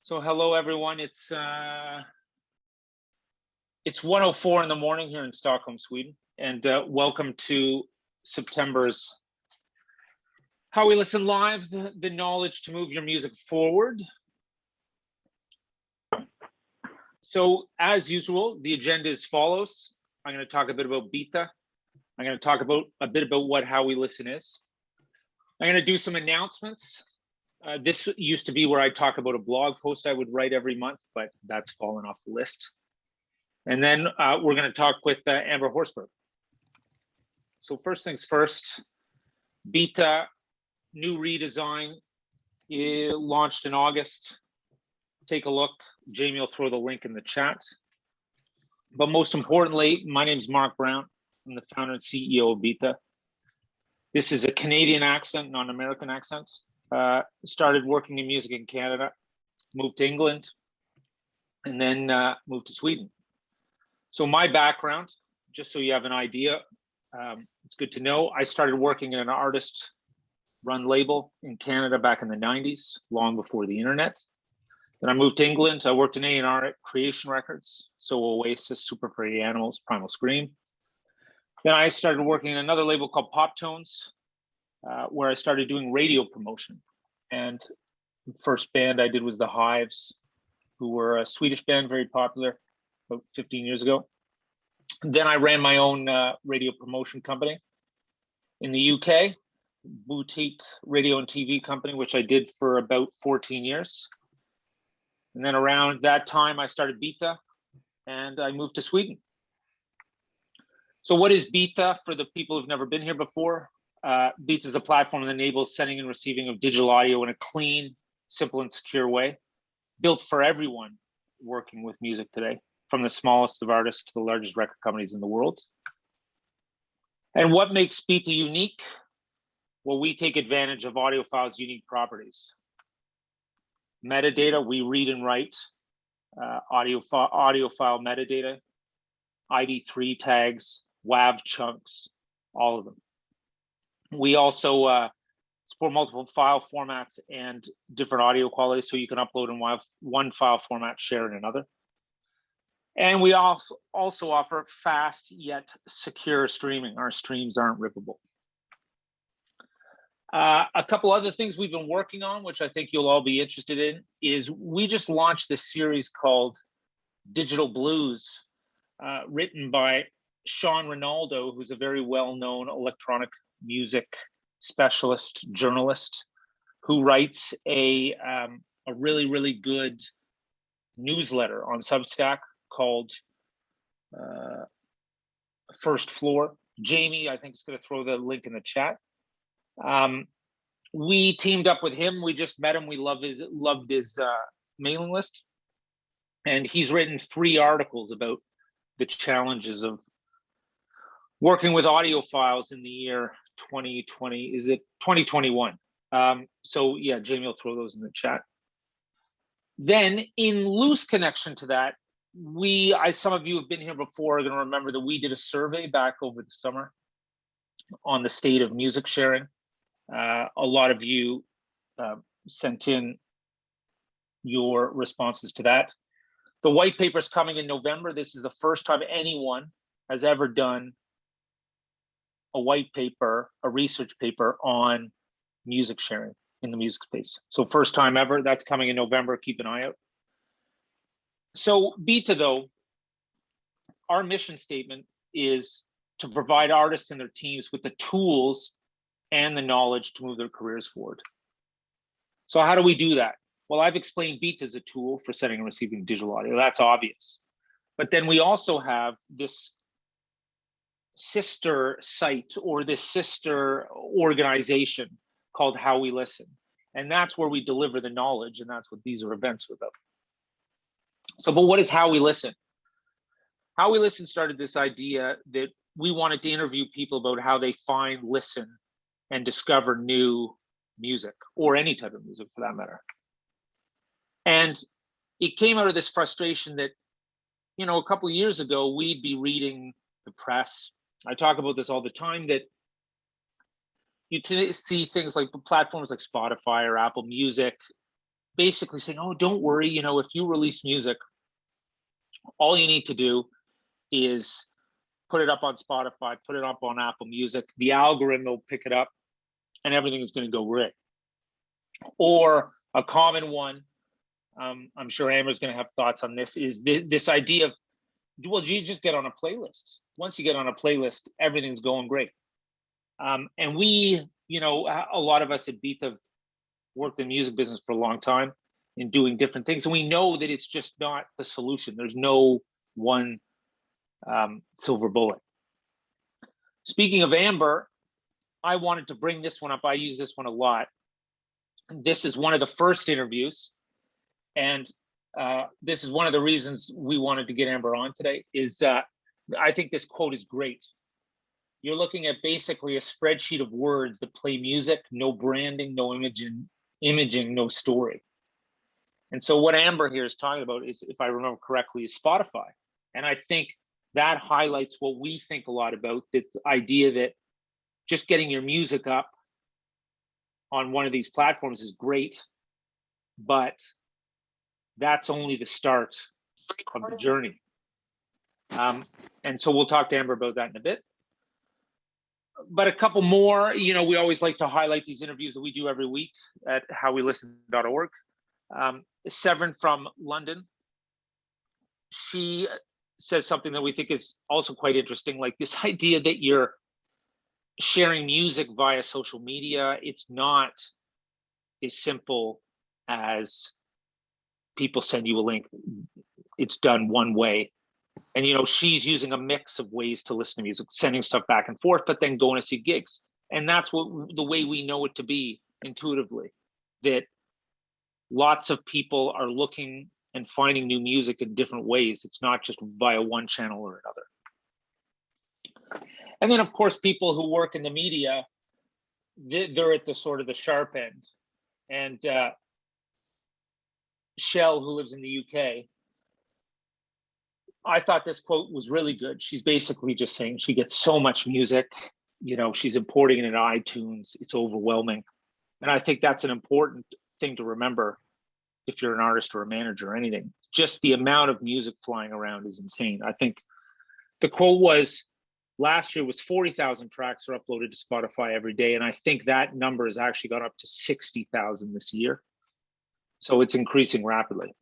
So hello everyone. It's 1:04 in the morning here in Stockholm, Sweden, and welcome to September's How We Listen Live, the knowledge to move your music forward. So as usual, the agenda is follows. I'm going to talk a bit about Byta. I'm going to talk a bit about what How We Listen is. I'm going to do some announcements. This used to be where I talk about a blog post I would write every month, but that's fallen off the list. And then we're going to talk with Amber Horsburgh. So first things first, Byta new redesign launched in August. Take a look. Jamie will throw the link in the chat. But most importantly, my name is Mark Brown. I'm the founder and CEO of Byta. This is a Canadian accent, not an American accent. Started working in music in Canada, moved to England, and then moved to Sweden. So my background, just so you have an idea, it's good to know. I started working in an artist-run label in Canada back in the 90s, long before the internet. Then I moved to England. I worked in A&R at Creation Records, so Oasis, Super Pretty Animals, Primal Scream. Then I started working in another label called Pop Tones, where I started doing radio promotion. And the first band I did was The Hives, who were a Swedish band, very popular, about 15 years ago. Then I ran my own radio promotion company in the UK, boutique radio and TV company, which I did for about 14 years. And then around that time, I started Byta, and I moved to Sweden. So what is Byta for the people who've never been here before? Byta is a platform that enables sending and receiving of digital audio in a clean, simple, and secure way, built for everyone working with music today, from the smallest of artists to the largest record companies in the world. And what makes Byta unique? Well, we take advantage of audiophile's unique properties. Metadata, we read and write audiophile metadata, ID3 tags, WAV chunks, all of them. We also support multiple file formats and different audio qualities, so you can upload in one file format, share in another. And we also offer fast yet secure streaming. Our streams aren't rippable. A couple other things we've been working on, which I think you'll all be interested in, is we just launched this series called Digital Blues, written by Sean Ronaldo, who's a very well-known electronic music specialist journalist who writes a really, really good newsletter on Substack called First Floor. Jamie, I think, is going to throw the link in the chat. We teamed up with him. We just met him. We loved his mailing list. And he's written 3 articles about the challenges of working with audiophiles in the year 2020. Is it 2021? So yeah, Jamie will throw those in the chat. Then in loose connection to that, some of you have been here before are going to remember that we did a survey back over the summer on the state of music sharing. A lot of you sent in your responses to that. The white paper is coming in November. This is the first time anyone has ever done a white paper, a research paper on music sharing in the music space. So first time ever, that's coming in November. Keep an eye out. So Byta, though, our mission statement is to provide artists and their teams with the tools and the knowledge to move their careers forward. So how do we do that? Well, I've explained Byta as a tool for sending and receiving digital audio. That's obvious. But then we also have this sister site or this sister organization called How We Listen. And that's where we deliver the knowledge, and that's what these are events about. So, but what is How We Listen? How We Listen started this idea that we wanted to interview people about how they find, listen, and discover new music, or any type of music for that matter. And it came out of this frustration that, you know, a couple of years ago, we'd be reading the press. I talk about this all the time, that you see things like platforms like Spotify or Apple Music basically saying, oh, don't worry, you know, if you release music, all you need to do is put it up on Spotify, put it up on Apple Music, the algorithm will pick it up and everything is going to go great. Or a common one, I'm sure Amber's going to have thoughts on this, is this idea of, well, you just get on a playlist. Once you get on a playlist, everything's going great. And we, you know, a lot of us at Byta have worked in the music business for a long time in doing different things. And we know that it's just not the solution. There's no one silver bullet. Speaking of Amber, I wanted to bring this one up. I use this one a lot. This is one of the first interviews. And this is one of the reasons we wanted to get Amber on today, is I think this quote is great. You're looking at basically a spreadsheet of words that play music, no branding, no imaging, no story. And so what Amber here is talking about is, if I remember correctly, is Spotify. And I think that highlights what we think a lot about, the idea that just getting your music up on one of these platforms is great, but that's only the start of the journey. And so we'll talk to Amber about that in a bit. But a couple more, you know, we always like to highlight these interviews that we do every week at howwelisten.org. Severin from London, she says something that we think is also quite interesting, like this idea that you're sharing music via social media. It's not as simple as people send you a link. It's done one way. And, you know, she's using a mix of ways to listen to music, sending stuff back and forth, but then going to see gigs. And that's what the way we know it to be intuitively, that lots of people are looking and finding new music in different ways. It's not just via one channel or another. And then, of course, people who work in the media, they're at the sort of the sharp end. And Shell, who lives in the UK, I thought this quote was really good. She's basically just saying she gets so much music, you know, she's importing it in iTunes. It's overwhelming. And I think that's an important thing to remember if you're an artist or a manager or anything. Just the amount of music flying around is insane. I think the quote was, last year was 40,000 tracks are uploaded to Spotify every day. And I think that number has actually gone up to 60,000 this year. So it's increasing rapidly.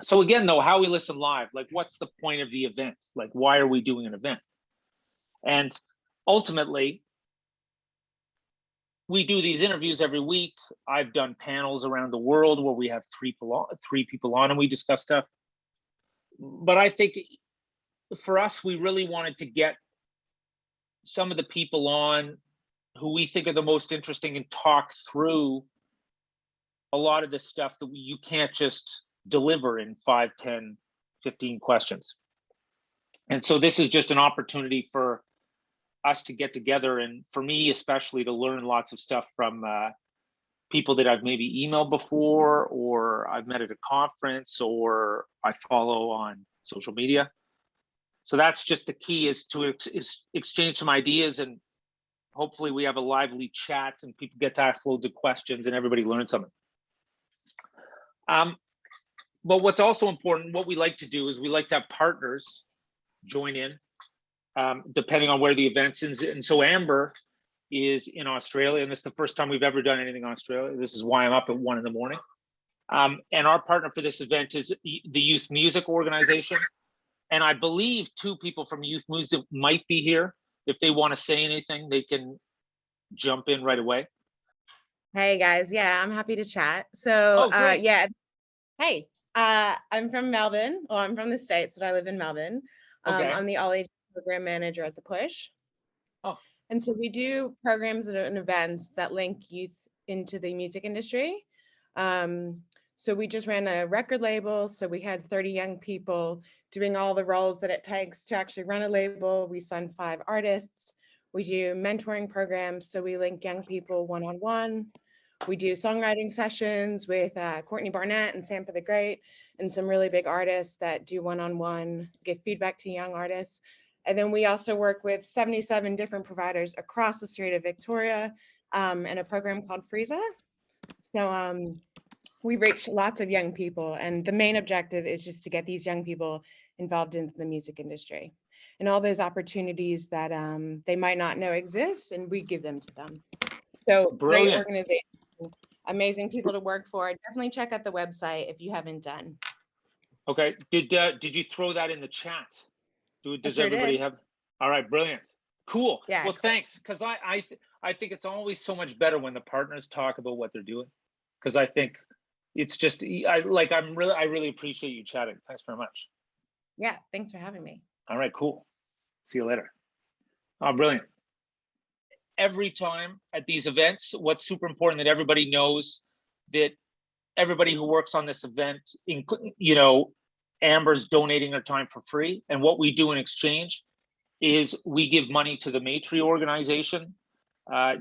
So again, though, how we listen live, like what's the point of the event? Like, why are we doing an event? And ultimately, we do these interviews every week. I've done panels around the world where we have three people on and we discuss stuff. But I think for us, we really wanted to get some of the people on who we think are the most interesting and talk through a lot of this stuff that you can't just deliver in 5, 10, 15 questions. And so this is just an opportunity for us to get together, and for me especially, to learn lots of stuff from people that I've maybe emailed before, or I've met at a conference, or I follow on social media. So that's just the key, is to exchange some ideas, and hopefully we have a lively chat and people get to ask loads of questions and everybody learns something. But what's also important, what we like to do is we like to have partners join in, depending on where the event is. And so Amber is in Australia, and this is the first time we've ever done anything in Australia. This is why I'm up at 1 in the morning. And our partner for this event is the Youth Music Organization. And I believe 2 people from Youth Music might be here. If they want to say anything, they can jump in right away. Hey guys, yeah, I'm happy to chat. So yeah, hey, I'm from Melbourne. Well, I'm from the States, but I live in Melbourne. Okay. I'm the all age program manager at the Push. Oh. And so we do programs and events that link youth into the music industry. So we just ran a record label. So we had 30 young people doing all the roles that it takes to actually run a label. We signed 5 artists. We do mentoring programs. So we link young people one-on-one. We do songwriting sessions with Courtney Barnett and Sampa the Great, and some really big artists that do one-on-one, give feedback to young artists. And then we also work with 77 different providers across the state of Victoria, and a program called Frieza. So we reach lots of young people, and the main objective is just to get these young people involved in the music industry and all those opportunities that they might not know exist, and we give them to them. So great Brilliant. organization, amazing people to work for. Definitely check out the website if you haven't done. Okay. Did you throw that in the chat? Does sure everybody did. have? All right. Brilliant. Cool. Yeah. Well, thanks. Because I think it's always so much better when the partners talk about what they're doing. Because I think it's just I really appreciate you chatting. Thanks very much. Yeah. Thanks for having me. All right. Cool. See you later. Oh, brilliant. Every time at these events, what's super important that everybody knows that everybody who works on this event, you know, Amber's donating her time for free. And what we do in exchange is we give money to the Matri organization.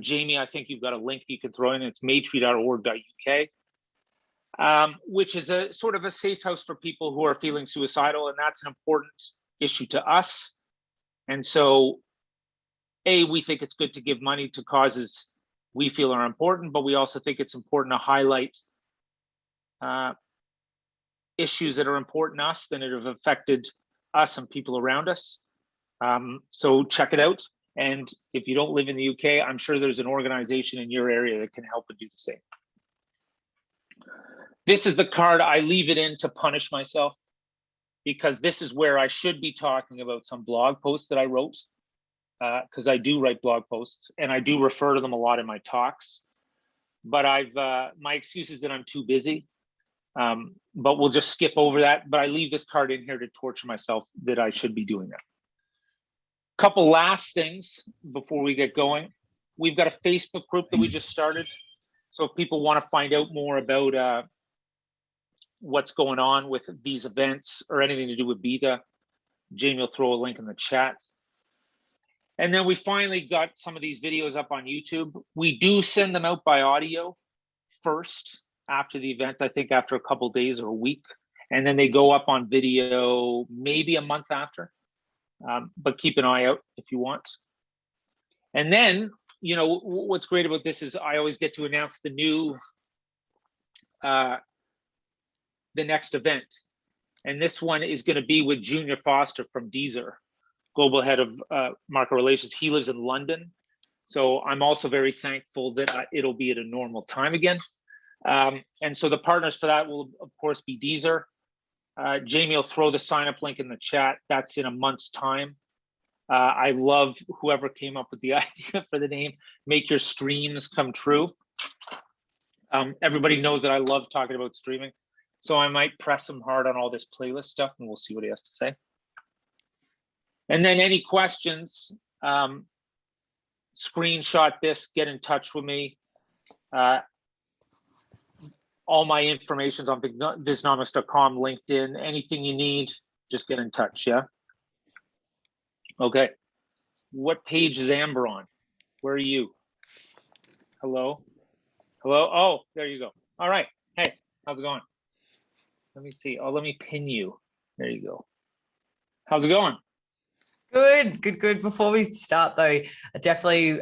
Jamie, I think you've got a link you can throw in. It's matri.org.uk, which is a sort of a safe house for people who are feeling suicidal. And that's an important issue to us. And so, we think it's good to give money to causes we feel are important, but we also think it's important to highlight issues that are important to us, that have affected us and people around us. So check it out. And if you don't live in the UK, I'm sure there's an organization in your area that can help and do the same. This is the card. I leave it in to punish myself, because this is where I should be talking about some blog posts that I wrote, because I do write blog posts and I do refer to them a lot in my talks. But my excuse is that I'm too busy. But we'll just skip over that. But I leave this card in here to torture myself that I should be doing that. Couple last things before we get going. We've got a Facebook group that we just started. So if people want to find out more about what's going on with these events or anything to do with Byta, Jamie will throw a link in the chat. And then we finally got some of these videos up on YouTube. We do send them out by audio first after the event, I think after a couple of days or a week. And then they go up on video maybe a month after. But keep an eye out if you want. And then, you know, what's great about this is I always get to announce the new, the next event. And this one is going to be with Junior Foster from Deezer, Global Head of Market Relations. He lives in London. So I'm also very thankful that it'll be at a normal time again. And so the partners for that will, of course, be Deezer. Jamie will throw the sign up link in the chat. That's in a month's time. I love whoever came up with the idea for the name, Make Your Streams Come True. Everybody knows that I love talking about streaming. So I might press him hard on all this playlist stuff and we'll see what he has to say. And then any questions, screenshot this, get in touch with me. All my information's on visnomics.com, LinkedIn, anything you need, just get in touch, yeah? Okay. What page is Amber on? Where are you? Hello? Hello? Oh, there you go. All right. Hey, how's it going? Let me see. Oh, let me pin you. There you go. How's it going? Good. Before we start though, definitely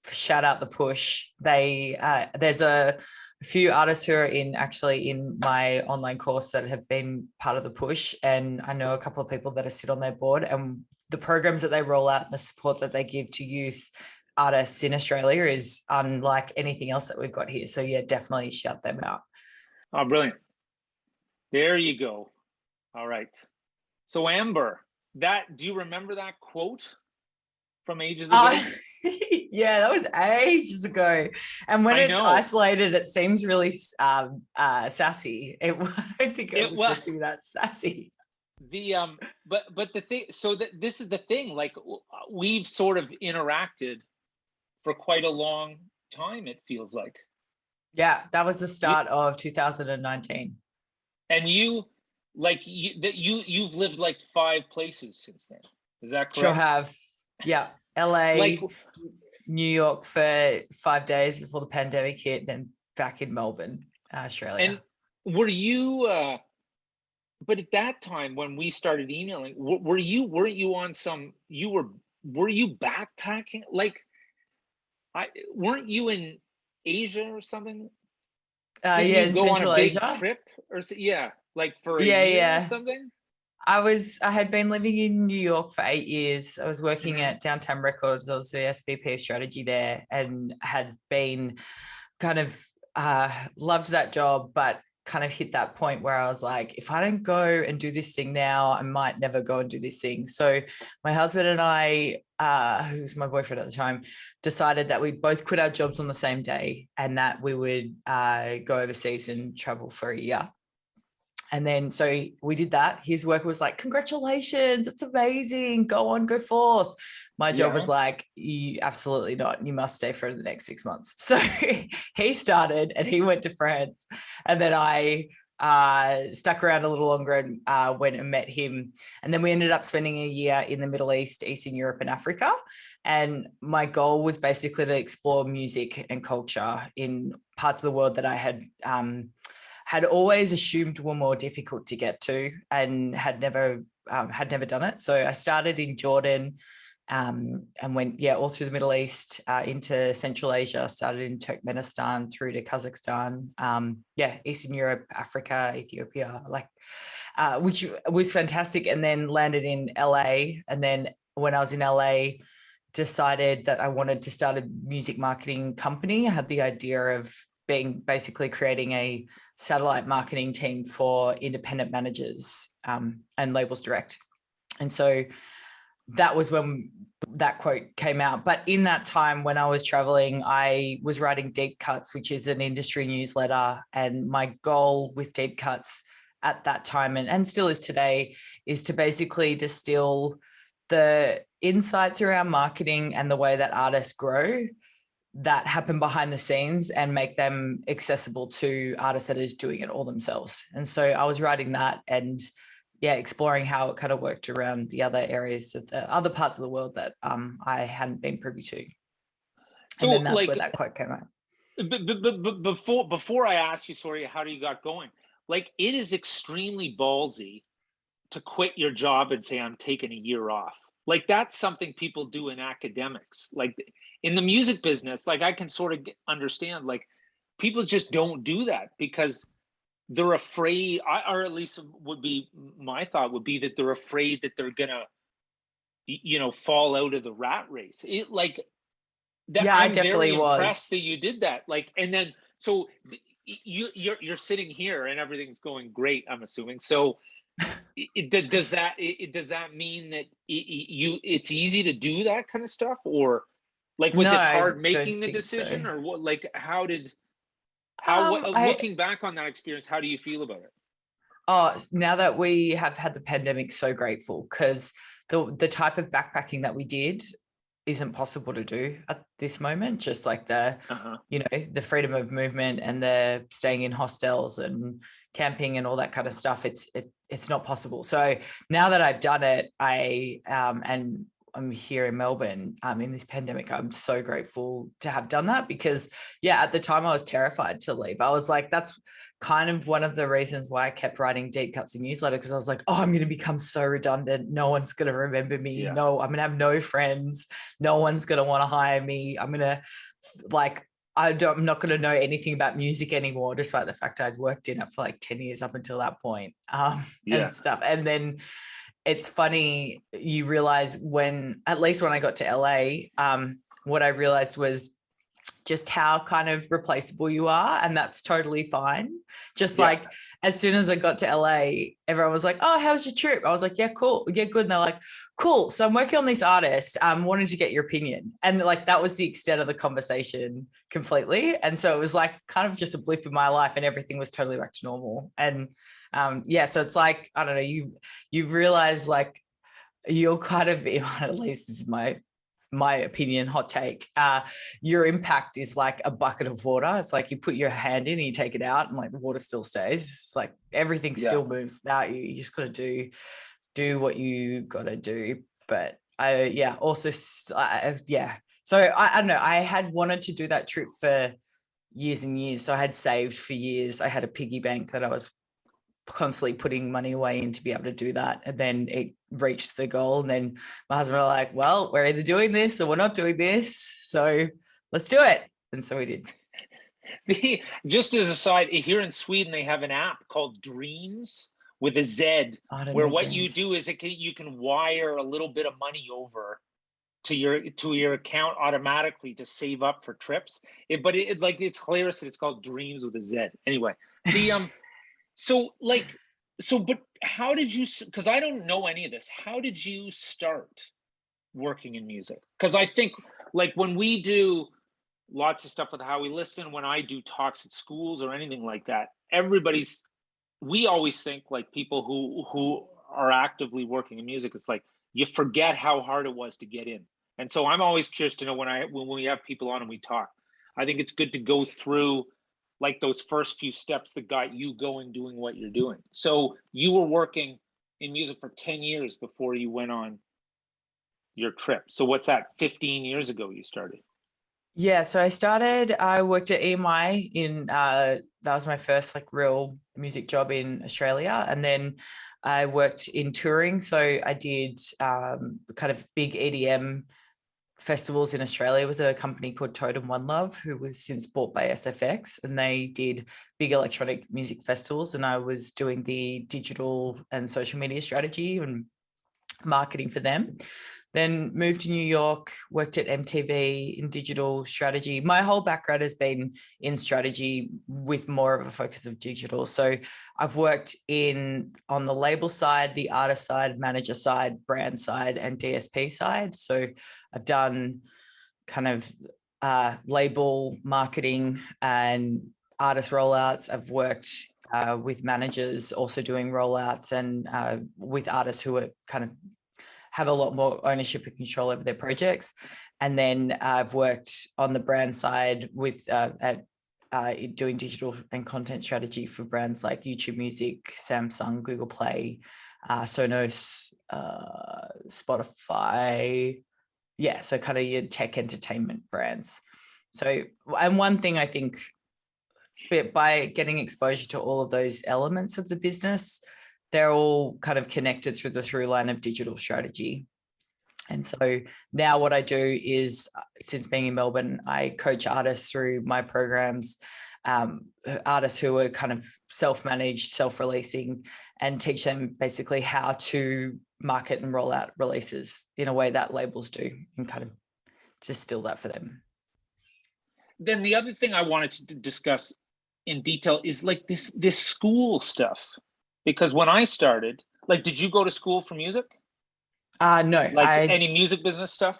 shout out the push. There's a few artists who are actually in my online course that have been part of the push, and I know a couple of people that are sit on their board, and the programs that they roll out and the support that they give to youth artists in Australia is unlike anything else that we've got here. So yeah, definitely shout them out. Oh, brilliant. There you go. All right. So Amber, do you remember that quote from ages ago? Yeah, that was ages ago. And when it's isolated, it seems really sassy. I don't think it was meant to be that sassy. But the thing, so that this is the thing, like we've sort of interacted for quite a long time, it feels like. Yeah, that was the start of 2019. And you've lived like 5 places since then. Is that correct? Sure have. Yeah. LA, New York for 5 days before the pandemic hit, then back in Melbourne, Australia. And were you but at that time when we started emailing, were you backpacking? Like weren't you in Asia or something? Didn't Yeah, you in go on Central a big Asia. trip or yeah, like for a Yeah, year or yeah. something? I had been living in New York for 8 years. I was working Mhm. at Downtown Records. I was the SVP of strategy there, and had been kind of loved that job, but kind of hit that point where I was like, if I don't go and do this thing now, I might never go and do this thing. So my husband and I, who's my boyfriend at the time, decided that we both quit our jobs on the same day, and that we would go overseas and travel for a year. And then so we did that. His work was like, congratulations, it's amazing. Go on, go forth. My job was Yeah. like, you absolutely not. You must stay for the next 6 months. So he started and he went to France. And then I stuck around a little longer and went and met him. And then we ended up spending a year in the Middle East, Eastern Europe, and Africa. And my goal was basically to explore music and culture in parts of the world that I had always assumed were more difficult to get to, and had never done it. So I started in Jordan, and went all through the Middle East, into Central Asia. Started in Turkmenistan through to Kazakhstan, Eastern Europe, Africa, Ethiopia, which was fantastic. And then landed in LA. And then when I was in LA, decided that I wanted to start a music marketing company. I had the idea of basically creating a satellite marketing team for independent managers, and labels direct. And so that was when that quote came out. But in that time when I was traveling, I was writing Deep Cuts, which is an industry newsletter. And my goal with Deep Cuts at that time, and still is today, is to basically distill the insights around marketing and the way that artists grow that happen behind the scenes, and make them accessible to artists that is doing it all themselves. And so I was writing that, and exploring how it kind of worked around the other areas of the other parts of the world that I hadn't been privy to. So And then that's like, where that quote came out. but before I ask you, sorry, how do you got going? Like, it is extremely ballsy to quit your job and say, I'm taking a year off. Like, that's something people do in academics. Like in the music business, like I can sort of understand, like people just don't do that because they're afraid, or at least would be my thought would be that they're afraid that they're gonna, fall out of the rat race. It like that. Yeah, I I'm definitely very impressed was. that you did that. Like, and then so you're sitting here and everything's going great, I'm assuming. So does that mean that it's easy to do that kind of stuff, or like was No, it I hard making don't the think so. decision, or what? Like how I looking back on that experience, how do you feel about it? Now that we have had the pandemic, so grateful, because the type of backpacking that we did isn't possible to do at this moment. Just like the the freedom of movement and the staying in hostels and camping and all that kind of stuff, it's not possible. So now that I've done it, and I'm here in Melbourne in this pandemic, I'm so grateful to have done that, because at the time I was terrified to leave. I was like, that's kind of one of the reasons why I kept writing Deep Cuts and newsletter, because I was like, I'm going to become so redundant. No one's going to remember me. Yeah. No, I'm going to have no friends. No one's going to want to hire me. I'm going to I'm not going to know anything about music anymore, despite the fact I'd worked in it for like 10 years up until that point, and stuff. And then it's funny, you realize at least when I got to LA, what I realized was just how kind of replaceable you are, and that's totally fine. Just like as soon as I got to LA, everyone was like, oh, how was your trip? I was like, yeah, cool, yeah, good. And they're like, cool, so I'm working on this artist, wanting to get your opinion. And like that was the extent of the conversation completely. And so it was like kind of just a blip in my life, and everything was totally back to normal. And so it's like, I don't know, you realize like you're kind of, at least this is my opinion, hot take, your impact is like a bucket of water. It's like you put your hand in and you take it out, and like the water still stays. It's like everything still moves without you. You just got to do what you got to do. But so I don't know, I had wanted to do that trip for years and years. So I had saved for years. I had a piggy bank that I was constantly putting money away in to be able to do that. And then it reached the goal. And then my husband and I were like, well, we're either doing this or we're not doing this. So let's do it. And so we did. Just as a side, here in Sweden, they have an app called Dreams with a Z, I don't where know, what you James. do is you can wire a little bit of money over to your account automatically to save up for trips. But it's hilarious that it's called Dreams with a Z. Anyway, but how did you? Because I don't know any of this. How did you start working in music? Because I think like when we do lots of stuff with How We Listen, when I do talks at schools or anything like that, we always think like people who are actively working in music, it's like you forget how hard it was to get in. And so I'm always curious to know when we have people on and we talk, I think it's good to go through like those first few steps that got you going doing what you're doing. So you were working in music for 10 years before you went on your trip. So what's that, 15 years ago you started? Yeah, so I worked at EMI that was my first like real music job in Australia. And then I worked in touring. So I did kind of big EDM festivals in Australia with a company called Totem One Love, who was since bought by SFX, and they did big electronic music festivals. And I was doing the digital and social media strategy and marketing for them. Then moved to New York, worked at MTV in digital strategy. My whole background has been in strategy with more of a focus of digital. So I've worked on the label side, the artist side, manager side, brand side, and DSP side. So I've done kind of label marketing and artist rollouts. I've worked with managers also doing rollouts and with artists who are kind of have a lot more ownership and control over their projects. And then I've worked on the brand side with doing digital and content strategy for brands like YouTube Music, Samsung, Google Play, Sonos, Spotify. Yeah, so kind of your tech entertainment brands. So, and one thing I think by getting exposure to all of those elements of the business, they're all kind of connected through the through line of digital strategy. And so now what I do is, since being in Melbourne, I coach artists through my programs, artists who are kind of self-managed, self-releasing, and teach them basically how to market and roll out releases in a way that labels do, and kind of distill that for them. Then the other thing I wanted to discuss in detail is like this school stuff. Because when I started, like, did you go to school for music? No. Like any music business stuff?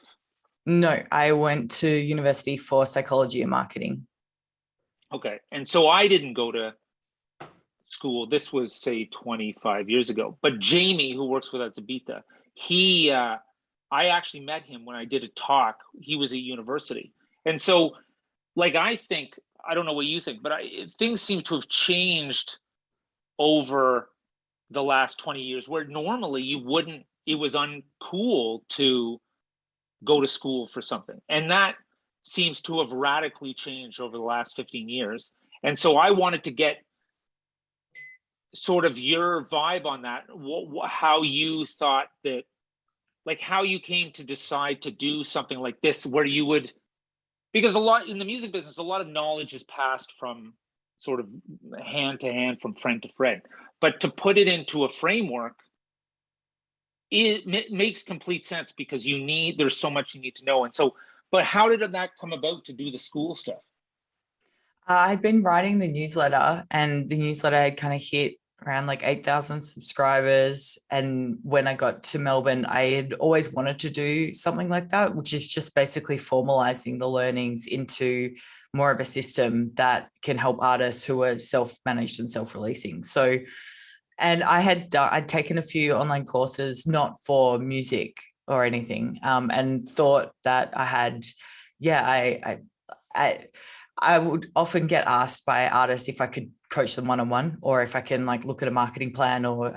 No, I went to university for psychology and marketing. Okay. And so I didn't go to school. This was, say, 25 years ago. But Jamie, who works with us at Byta, I actually met him when I did a talk. He was at university. And so, like, I don't know what you think, but things seem to have changed over the last 20 years, where normally it was uncool to go to school for something. And that seems to have radically changed over the last 15 years. And so I wanted to get sort of your vibe on that, how you thought that, like how you came to decide to do something like this, where you would, because a lot in the music business, a lot of knowledge is passed from sort of hand to hand, from friend to friend. But to put it into a framework, it makes complete sense, because there's so much you need to know. And so, but how did that come about to do the school stuff? I'd been writing the newsletter, and the newsletter had kind of hit around like 8,000 subscribers. And when I got to Melbourne, I had always wanted to do something like that, which is just basically formalizing the learnings into more of a system that can help artists who are self-managed and self-releasing. So, and I'd taken a few online courses, not for music or anything, and thought that I had, I would often get asked by artists if I could coach them one-on-one, or if I can like look at a marketing plan, or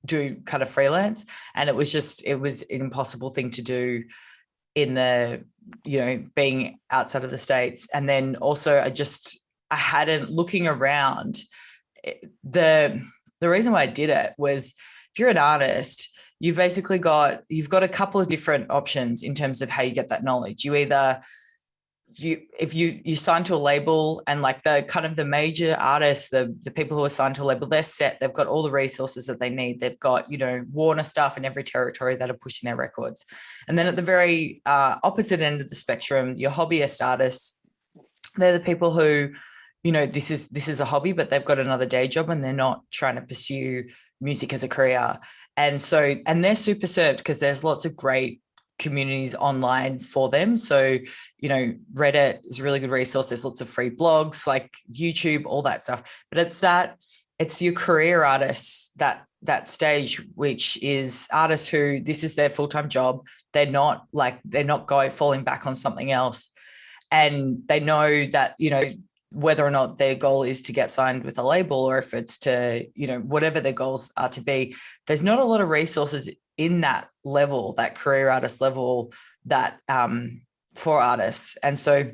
do kind of freelance. And it was an impossible thing to do in the, being outside of the States. And then also I hadn't, looking around, the reason why I did it was, if you're an artist, you've got a couple of different options in terms of how you get that knowledge. You either if you sign to a label, and like the kind of the major artists, the people who are signed to a label, they're set, they've got all the resources that they need. They've got, you know, Warner stuff in every territory that are pushing their records. And then at the very opposite end of the spectrum, your hobbyist artists, they're the people who, you know, this is a hobby, but they've got another day job and they're not trying to pursue music as a career. And they're super served because there's lots of great communities online for them. So, you know, Reddit is a really good resource. There's lots of free blogs, like YouTube, all that stuff. But it's your career artists, that stage, which is artists who this is their full-time job. They're not falling back on something else. And they know that, you know, whether or not their goal is to get signed with a label, or if it's to, you know, whatever their goals are to be, there's not a lot of resources in that level, that career artist level, that for artists. And so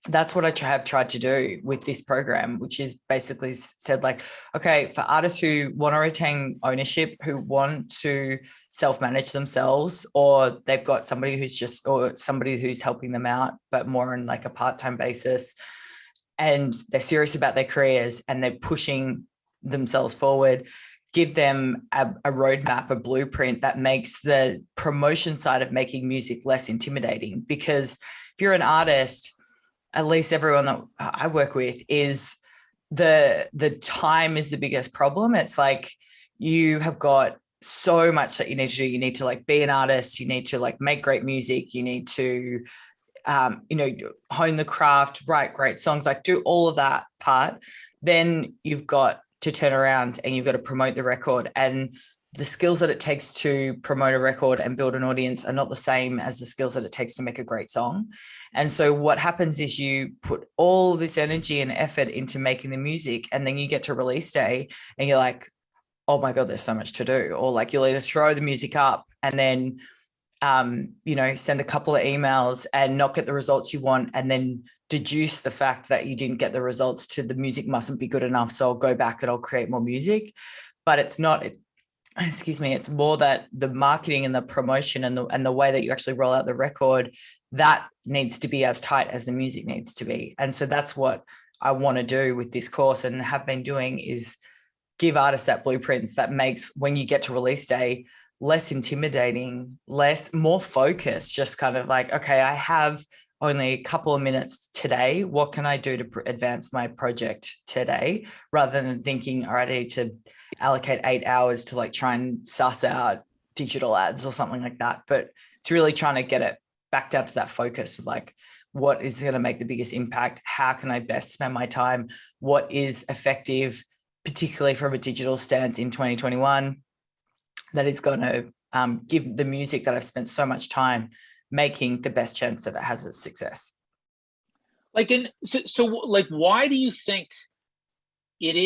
that's what I have tried to do with this program, which is basically said, like, okay, for artists who want to retain ownership, who want to self-manage themselves, or they've got somebody who's helping them out, but more on like a part-time basis, and they're serious about their careers and they're pushing themselves forward, give them a roadmap, a blueprint that makes the promotion side of making music less intimidating. Because if you're an artist, at least everyone that I work with, is the time is the biggest problem. It's like you have got so much that you need to do. You need to like be an artist. You need to like make great music. You need to, you know, hone the craft, write great songs, like do all of that part. Then you've got to turn around and you've got to promote the record. And the skills that it takes to promote a record and build an audience are not the same as the skills that it takes to make a great song. And so what happens is you put all this energy and effort into making the music, and then you get to release day and you're like, oh my God, there's so much to do. Or like you'll either throw the music up and then, you know, send a couple of emails and not get the results you want, and then deduce the fact that you didn't get the results to the music mustn't be good enough, so I'll go back and I'll create more music. But it's not, it's more that the marketing and the promotion and the way that you actually roll out the record, that needs to be as tight as the music needs to be. And so that's what I want to do with this course, and have been doing, is give artists that blueprints that makes, when you get to release day, less intimidating, more focused, just kind of like, okay, I have only a couple of minutes today. What can I do to advance my project today? Rather than thinking, all right, I need to allocate 8 hours to like try and suss out digital ads or something like that. But it's really trying to get it back down to that focus of like, what is going to make the biggest impact? How can I best spend my time? What is effective, particularly from a digital stance in 2021, that is going to give the music that I've spent so much time making the best chance that it has its success. Like, so like, why do you think it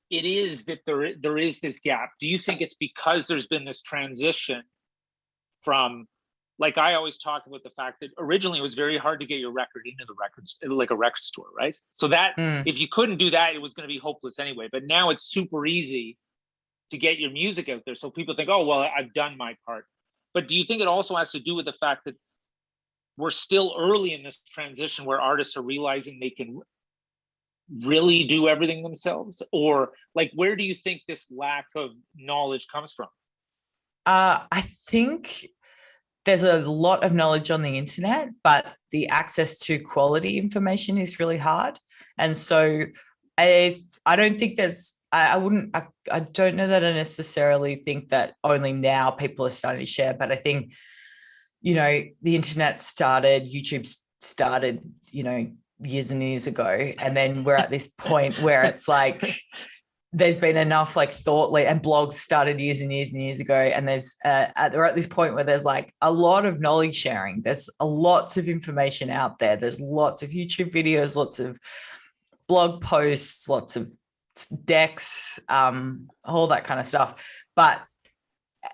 is that there is this gap? Do you think it's because there's been this transition from, like, I always talk about the fact that originally it was very hard to get your record into the records, like a record store, right? So that if you couldn't do that, it was going to be hopeless anyway. But now it's super easy to get your music out there. So people think, oh, well, I've done my part. But do you think it also has to do with the fact that we're still early in this transition where artists are realizing they can really do everything themselves? Or like, where do you think this lack of knowledge comes from? I think there's a lot of knowledge on the internet, but the access to quality information is really hard. And so I don't think there's, I don't know that I necessarily think that only now people are starting to share, but I think, you know, the internet started, YouTube started, you know, years and years ago. And then we're at this point where it's like, there's been enough like thought, and blogs started years and years and years ago. And there's, we're at this point where there's like a lot of knowledge sharing. There's lots of information out there. There's lots of YouTube videos, lots of blog posts, lots of decks, all that kind of stuff, but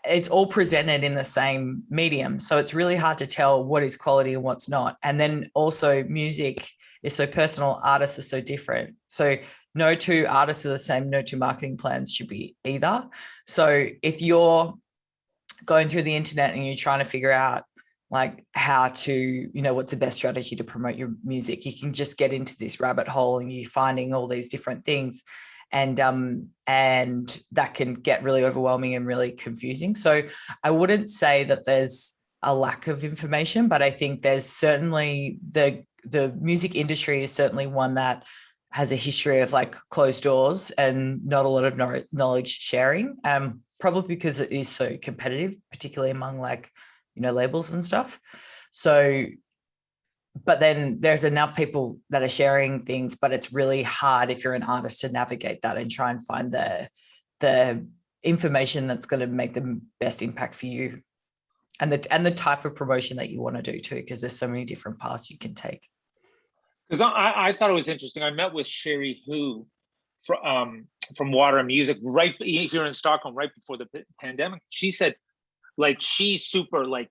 it's all presented in the same medium. So it's really hard to tell what is quality and what's not. And then also music is so personal, artists are so different. So no two artists are the same, no two marketing plans should be either. So if you're going through the internet and you're trying to figure out like how to, you know, what's the best strategy to promote your music. You can just get into this rabbit hole and you're finding all these different things, and that can get really overwhelming and really confusing. So I wouldn't say that there's a lack of information, but I think there's certainly the music industry is certainly one that has a history of like closed doors and not a lot of knowledge sharing, probably because it is so competitive, particularly among like, you know, labels and stuff. So, but then there's enough people that are sharing things, but it's really hard if you're an artist to navigate that and try and find the information that's going to make the best impact for you, and the type of promotion that you want to do too, because there's so many different paths you can take. Because I thought it was interesting. I met with Sherry Hu from Water Music right here in Stockholm right before the pandemic. She said, like, she's super, like,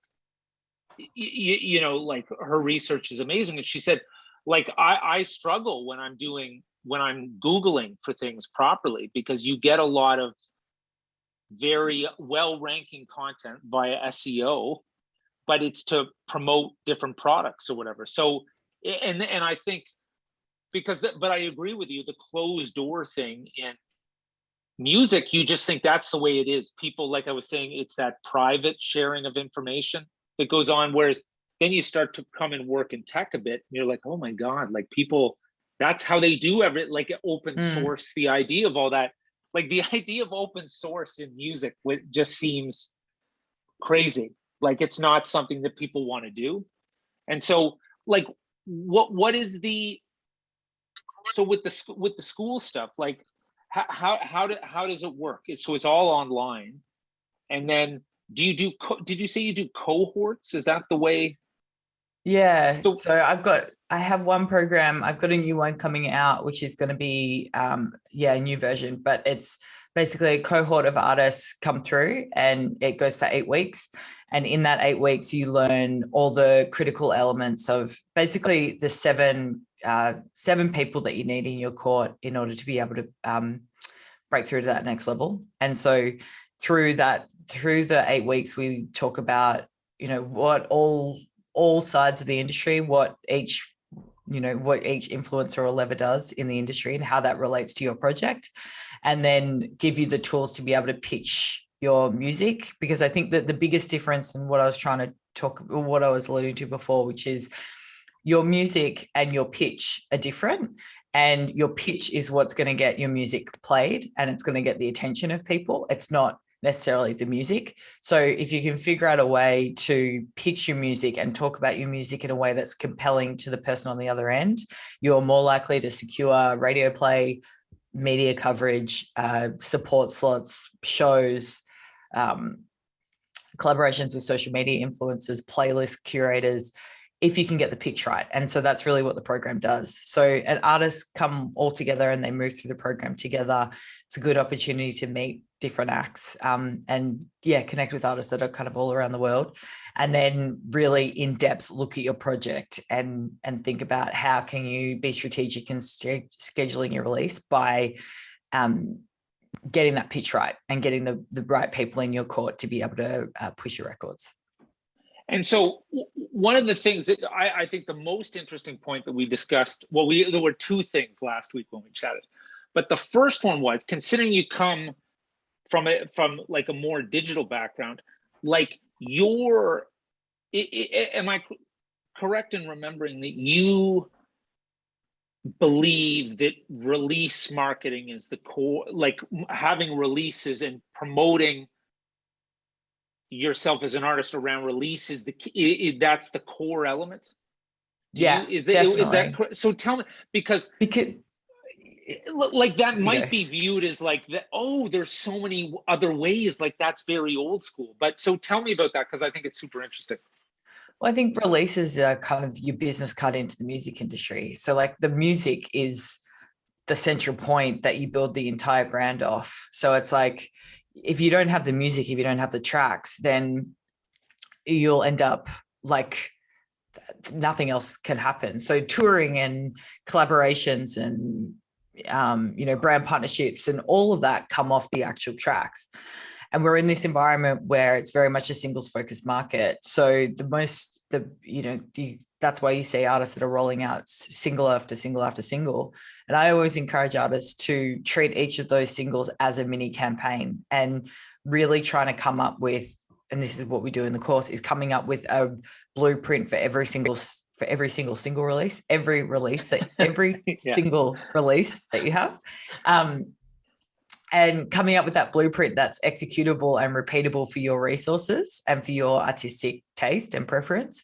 you know, like her research is amazing. And she said, like, I struggle when I'm Googling for things properly, because you get a lot of very well-ranking content via SEO, but it's to promote different products or whatever. So, and I think but I agree with you, the closed door thing in music, you just think that's the way it is. People, like I was saying, it's that private sharing of information that goes on, whereas then you start to come and work in tech a bit, and you're like, oh my God, like people, that's how they do like open source, the idea of all that. Like the idea of open source in music just seems crazy. Like it's not something that people want to do. And so, like, what is so with the school stuff, like how does it work? So it's all online, and then did you say you do cohorts? Is that the way? Yeah. So I have one program. I've got a new one coming out, which is going to be, a new version, but it's basically a cohort of artists come through, and it goes for 8 weeks. And in that 8 weeks, you learn all the critical elements of basically the seven people that you need in your court in order to be able to break through to that next level. And so through the 8 weeks, we talk about, you know, what all sides of the industry, what each influencer or lever does in the industry and how that relates to your project, and then give you the tools to be able to pitch your music. Because I think that the biggest difference in what I was alluding to before, which is your music and your pitch are different, and your pitch is what's going to get your music played and it's going to get the attention of people. It's not necessarily the music. So if you can figure out a way to pitch your music and talk about your music in a way that's compelling to the person on the other end, you're more likely to secure radio play, media coverage, support slots, shows, collaborations with social media influencers, playlist curators, if you can get the pitch right. And so that's really what the program does. So an artists come all together and they move through the program together. It's a good opportunity to meet different acts and connect with artists that are kind of all around the world, and then really in depth look at your project and think about how can you be strategic in scheduling your release by getting that pitch right and getting the right people in your court to be able to push your records. And so one of the things that I think the most interesting point that we discussed, there were two things last week when we chatted, but the first one was, considering you come from like a more digital background, like am I correct in remembering that you believe that release marketing is the core, like having releases and promoting yourself as an artist around release is that's the core element? Is that correct? So tell me, because like that might be viewed as like that, oh, there's so many other ways, like that's very old school. But so tell me about that, because I think it's super interesting. Well, I think releases are kind of your business card into the music industry. So like the music is the central point that you build the entire brand off. So it's like, if you don't have the music, if you don't have the tracks, then you'll end up like nothing else can happen. So touring and collaborations and brand partnerships and all of that come off the actual tracks. And we're in this environment where it's very much a singles focused market. So that's why you see artists that are rolling out single after single after single. And I always encourage artists to treat each of those singles as a mini campaign, and really trying to come up with, and this is what we do in the course, is coming up with a blueprint for every single single release, every Yeah. single release that you have. And coming up with that blueprint that's executable and repeatable for your resources and for your artistic taste and preference.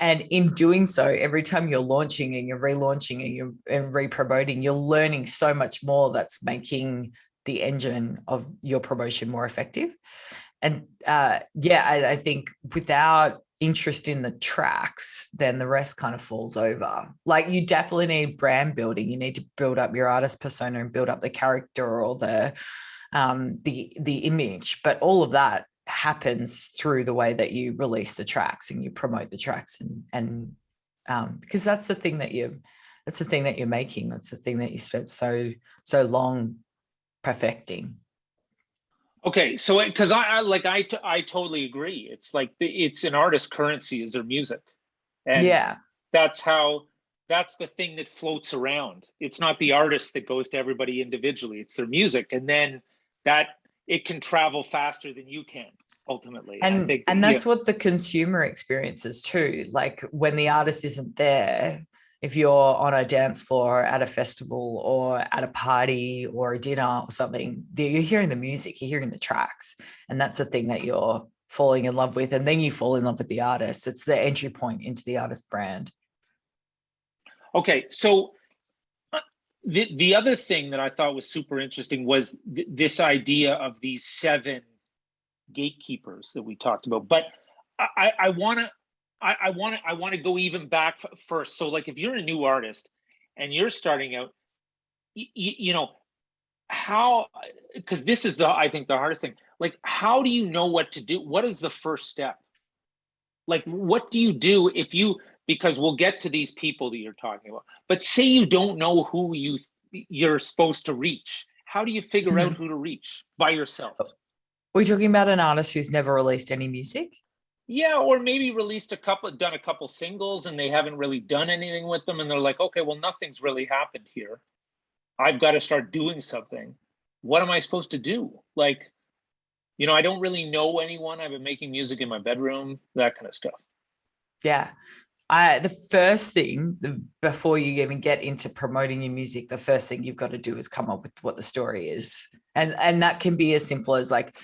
And in doing so, every time you're launching and you're relaunching and re-promoting, you're learning so much more that's making the engine of your promotion more effective. And I think without interest in the tracks, then the rest kind of falls over. Like, you definitely need brand building. You need to build up your artist persona and build up the character or the image. But all of that happens through the way that you release the tracks and you promote the tracks, and because that's the thing that you're making. That's the thing that you spent so long perfecting. Okay, so because I totally agree. It's like it's an artist's currency is their music, and that's the thing that floats around. It's not the artist that goes to everybody individually. It's their music, and then that it can travel faster than you can ultimately. And that's what the consumer experiences too. Like, when the artist isn't there, if you're on a dance floor at a festival or at a party or a dinner or something, you're hearing the music, you're hearing the tracks. And that's the thing that you're falling in love with. And then you fall in love with the artist. It's the entry point into the artist brand. Okay, so the other thing that I thought was super interesting was this idea of these 7 gatekeepers that we talked about. But I want to go even back first. So, like, if you're a new artist and you're starting out, you know, how, because this is I think the hardest thing. Like, how do you know what to do? What is the first step? Like, what do you do because we'll get to these people that you're talking about, but say you don't know who you're supposed to reach. How do you figure out who to reach by yourself? We're talking about an artist who's never released any music? Yeah, or maybe done a couple singles and they haven't really done anything with them, and they're like, okay, well, nothing's really happened here. I've got to start doing something. What am I supposed to do? Like, you know, I don't really know anyone. I've been making music in my bedroom, that kind of stuff. Yeah. The first thing, before you even get into promoting your music, the first thing you've got to do is come up with what the story is. And that can be as simple as like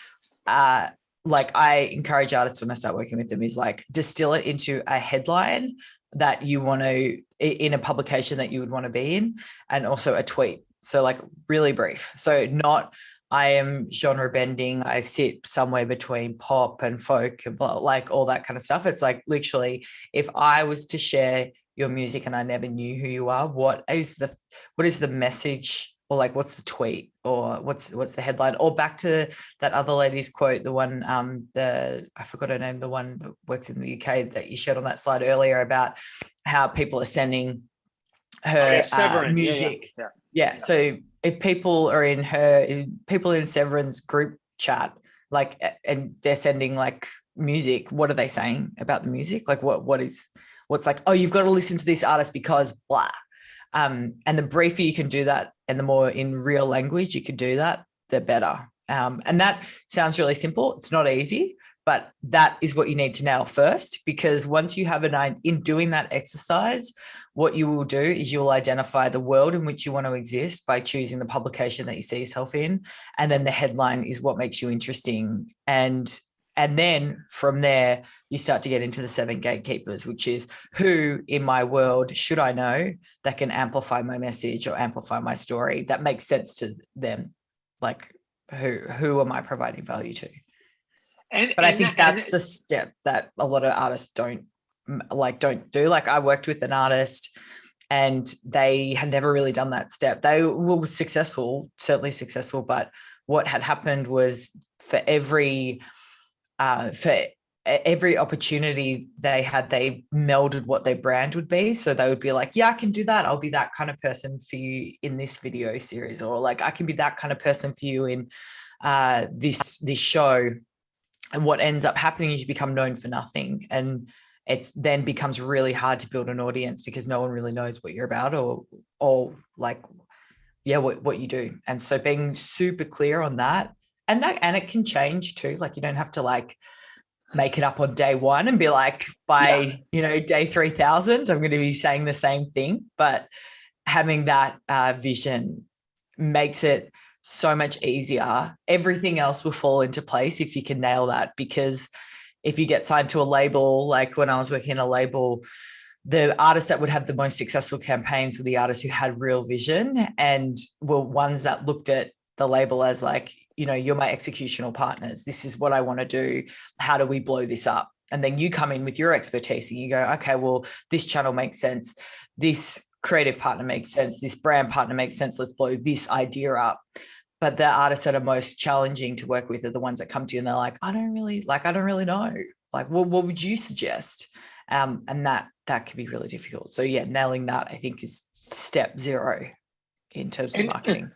I encourage artists when I start working with them is like, distill it into a headline that you want to, in a publication that you would want to be in, and also a tweet. So like really brief. So not, I am genre bending, I sit somewhere between pop and folk and like all that kind of stuff. It's like, literally, if I was to share your music and I never knew who you are, what is the message, or like what's the tweet, or what's the headline? Or back to that other lady's quote, the one I forgot her name, the one that works in the UK that you showed on that slide earlier about how people are sending her music. Yeah. So if people are in Severin's group chat, like, and they're sending like music, what are they saying about the music? Like what's like, oh, you've got to listen to this artist because blah. And the briefer you can do that, and the more in real language you can do that, the better. And that sounds really simple. It's not easy, but that is what you need to nail first, because once you have in doing that exercise, what you will do is you'll identify the world in which you want to exist by choosing the publication that you see yourself in. And then the headline is what makes you interesting. And then from there, you start to get into the 7 gatekeepers, which is who in my world should I know that can amplify my message or amplify my story that makes sense to them. Like who am I providing value to? But I think that's the step that a lot of artists don't do. Like, I worked with an artist and they had never really done that step. They were successful, certainly successful, but what had happened was for every every opportunity they had, they melded what their brand would be. So they would be like, yeah, I can do that. I'll be that kind of person for you in this video series, or like, I can be that kind of person for you in this show. And what ends up happening is you become known for nothing. And it's then becomes really hard to build an audience because no one really knows what you're about or like, yeah, what you do. And so being super clear on that, and it can change too. Like, you don't have to like make it up on day one and be like, by, day 3000, I'm going to be saying the same thing. But having that vision makes it so much easier. Everything else will fall into place if you can nail that, because if you get signed to a label, like when I was working in a label, the artists that would have the most successful campaigns were the artists who had real vision and were ones that looked at the label as like, you're my executional partners. This is what I want to do. How do we blow this up? And then you come in with your expertise and you go, okay, well, this channel makes sense. This creative partner makes sense. This brand partner makes sense. Let's blow this idea up. But the artists that are most challenging to work with are the ones that come to you and they're like, I don't really know. Like, what would you suggest? And that can be really difficult. So yeah, nailing that, I think, is step 0 in terms of marketing.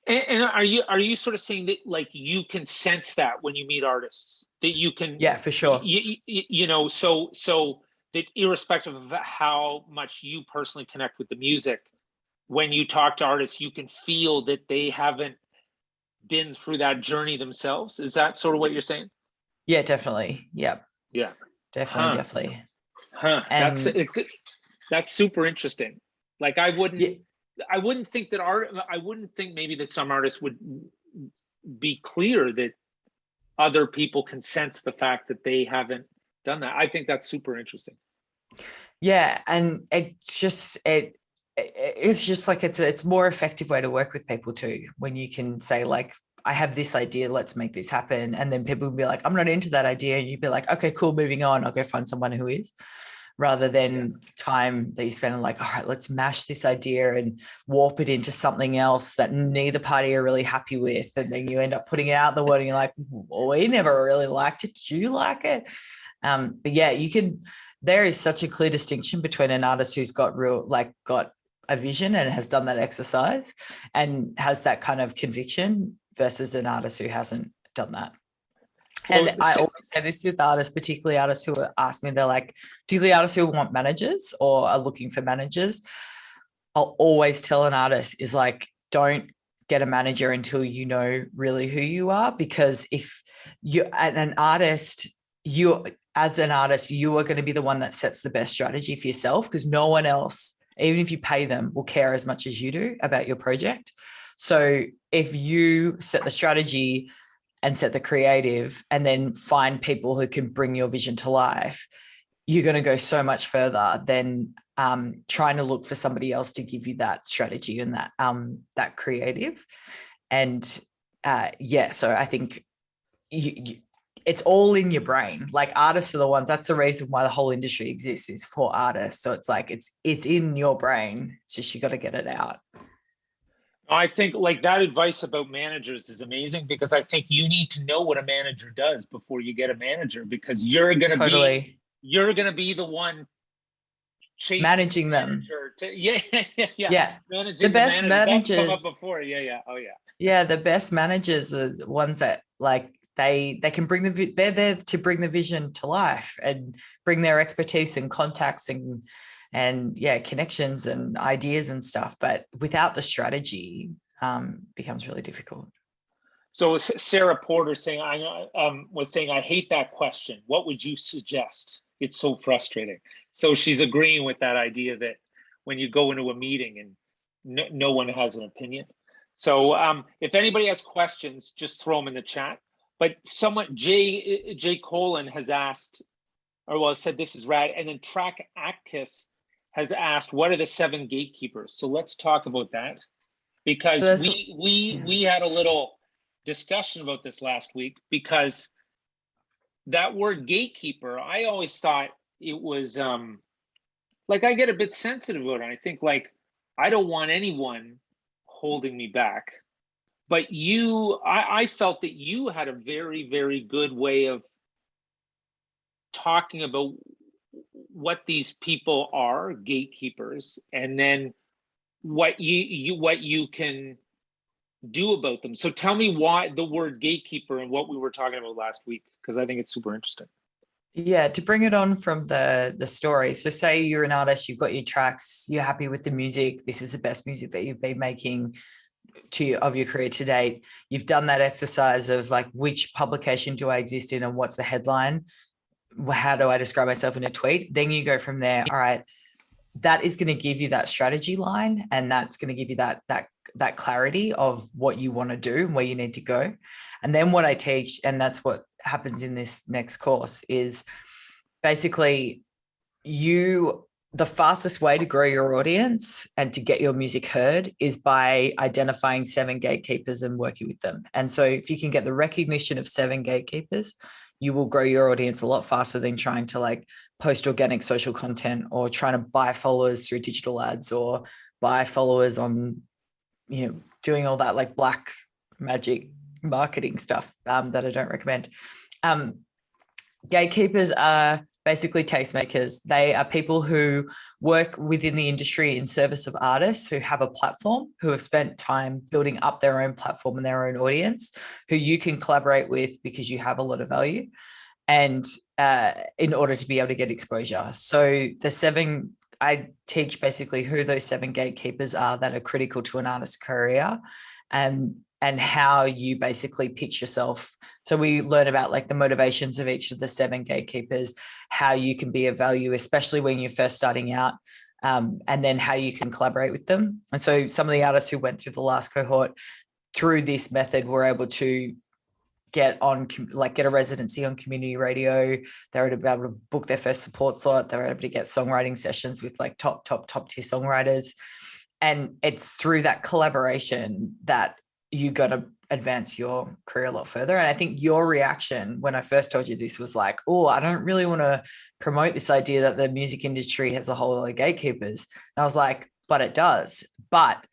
And are you sort of saying that like you can sense that when you meet artists, that you can? Yeah, for sure. So that irrespective of how much you personally connect with the music, when you talk to artists, you can feel that they haven't been through that journey themselves. Is that sort of what you're saying? Yeah, definitely. Yeah. Yeah. Definitely. And that's super interesting. Like I wouldn't think maybe that some artists would be clear that other people can sense the fact that they haven't done that. I think that's super interesting. Yeah, and it's just like it's more effective way to work with people too, when you can say like, I have this idea, let's make this happen. And then people will be like, I'm not into that idea. And you'd be like, okay, cool, moving on. I'll go find someone who is, rather than time that you spend like, all right, let's mash this idea and warp it into something else that neither party are really happy with. And then you end up putting it out in the world and you're like, well, we never really liked it. Did you like it? But yeah, there is such a clear distinction between an artist who's got a vision and has done that exercise and has that kind of conviction versus an artist who hasn't done that. And I always say this with artists, particularly artists who ask me, they're like, particularly artists who want managers or are looking for managers, I'll always tell an artist is like, don't get a manager until you know really who you are, because if you're an artist, as an artist, you are going to be the one that sets the best strategy for yourself, because no one else, even if you pay them, will care as much as you do about your project. So if you set the strategy and set the creative and then find people who can bring your vision to life, you're going to go so much further than trying to look for somebody else to give you that strategy and that creative. And so I think it's all in your brain. Like, artists are the ones, that's the reason why the whole industry exists, is for artists. So it's like, it's in your brain. It's just, you got to get it out. I think like that advice about managers is amazing, because I think you need to know what a manager does before you get a manager, because you're going to be the one managing them. Yeah. Managing the best managers. Come up before. Yeah. Oh yeah. Yeah. The best managers are the ones that like, they can they're there to bring the vision to life and bring their expertise and contacts and connections and ideas and stuff. But without the strategy, becomes really difficult. So Sarah Porter was saying, I hate that question. What would you suggest? It's so frustrating. So she's agreeing with that idea that when you go into a meeting and no one has an opinion. So if anybody has questions, just throw them in the chat. But Jay Colin has asked, said this is rad. And then Track Actis has asked, what are the 7 gatekeepers? So let's talk about that, because we had a little discussion about this last week, because that word gatekeeper, I always thought it was like, I get a bit sensitive about it. I think like, I don't want anyone holding me back. But I felt that you had a very, very good way of talking about what these people are, gatekeepers, and then what you can do about them. So tell me why the word gatekeeper and what we were talking about last week, because I think it's super interesting. Yeah, to bring it on from the story. So say you're an artist, you've got your tracks, you're happy with the music. This is the best music that you've been making of your career to date. You've done that exercise of like, which publication do I exist in and what's the headline? How do I describe myself in a tweet? Then you go from there. All right, that is going to give you that strategy line, and that's going to give you that clarity of what you want to do and where you need to go. And then what I teach, and that's what happens in this next course, is basically the fastest way to grow your audience and to get your music heard is by identifying 7 gatekeepers and working with them. And so if you can get the recognition of 7 gatekeepers, you will grow your audience a lot faster than trying to like post organic social content or trying to buy followers through digital ads or buy followers on, doing all that like black magic marketing stuff that I don't recommend. Gatekeepers are basically tastemakers. They are people who work within the industry in service of artists who have a platform, who have spent time building up their own platform and their own audience, who you can collaborate with because you have a lot of value, and in order to be able to get exposure. So I teach basically who those 7 gatekeepers are that are critical to an artist's career, and how you basically pitch yourself. So we learn about like the motivations of each of the 7 gatekeepers, how you can be of value, especially when you're first starting out, and then how you can collaborate with them. And so some of the artists who went through the last cohort through this method were able to get a residency on community radio. They were able to book their first support slot. They were able to get songwriting sessions with like top tier songwriters. And it's through that collaboration that you got to advance your career a lot further. And I think your reaction when I first told you this was like, oh, I don't really want to promote this idea that the music industry has a whole lot of gatekeepers. And I was like, but it does. But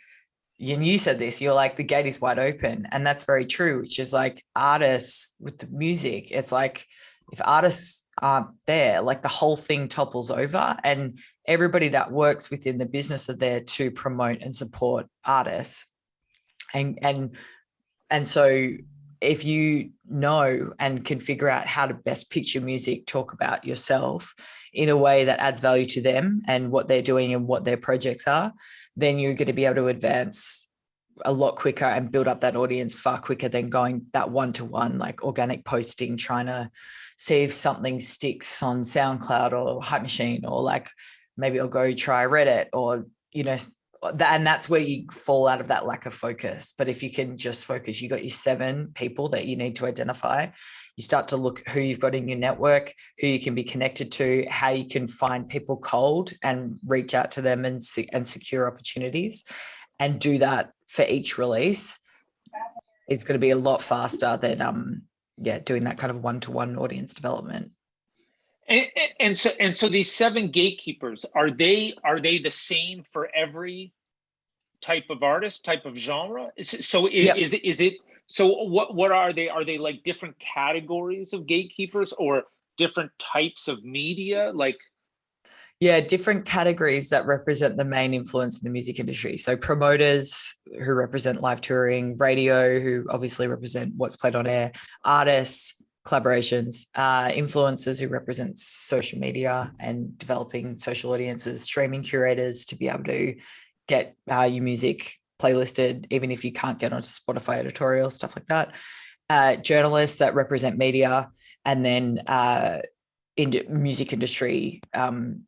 you said this, you're like, the gate is wide open. And that's very true, which is like artists with the music. It's like, if artists aren't there, like the whole thing topples over, and everybody that works within the business are there to promote and support artists. And so if you know and can figure out how to best pitch your music, talk about yourself in a way that adds value to them and what they're doing and what their projects are, then you're going to be able to advance a lot quicker and build up that audience far quicker than going that one-to-one, like organic posting, trying to see if something sticks on SoundCloud or Hype Machine, or like maybe I'll go try Reddit, or, and that's where you fall out of that lack of focus. But if you can just focus, you got your 7 people that you need to identify. You start to look who you've got in your network, who you can be connected to, how you can find people cold and reach out to them and secure opportunities, and do that for each release. It's going to be a lot faster than doing that kind of one-to-one audience development. And so these 7 gatekeepers, are they the same for every type of artist, type of genre? So what are they? Are they like different categories of gatekeepers or different types of media? Like, yeah, different categories that represent the main influence in the music industry. So promoters who represent live touring, radio who obviously represent what's played on air, artists, collaborations, influencers who represent social media and developing social audiences, streaming curators to be able to get your music playlisted, even if you can't get onto Spotify editorial, stuff like that. Journalists that represent media, and then music industry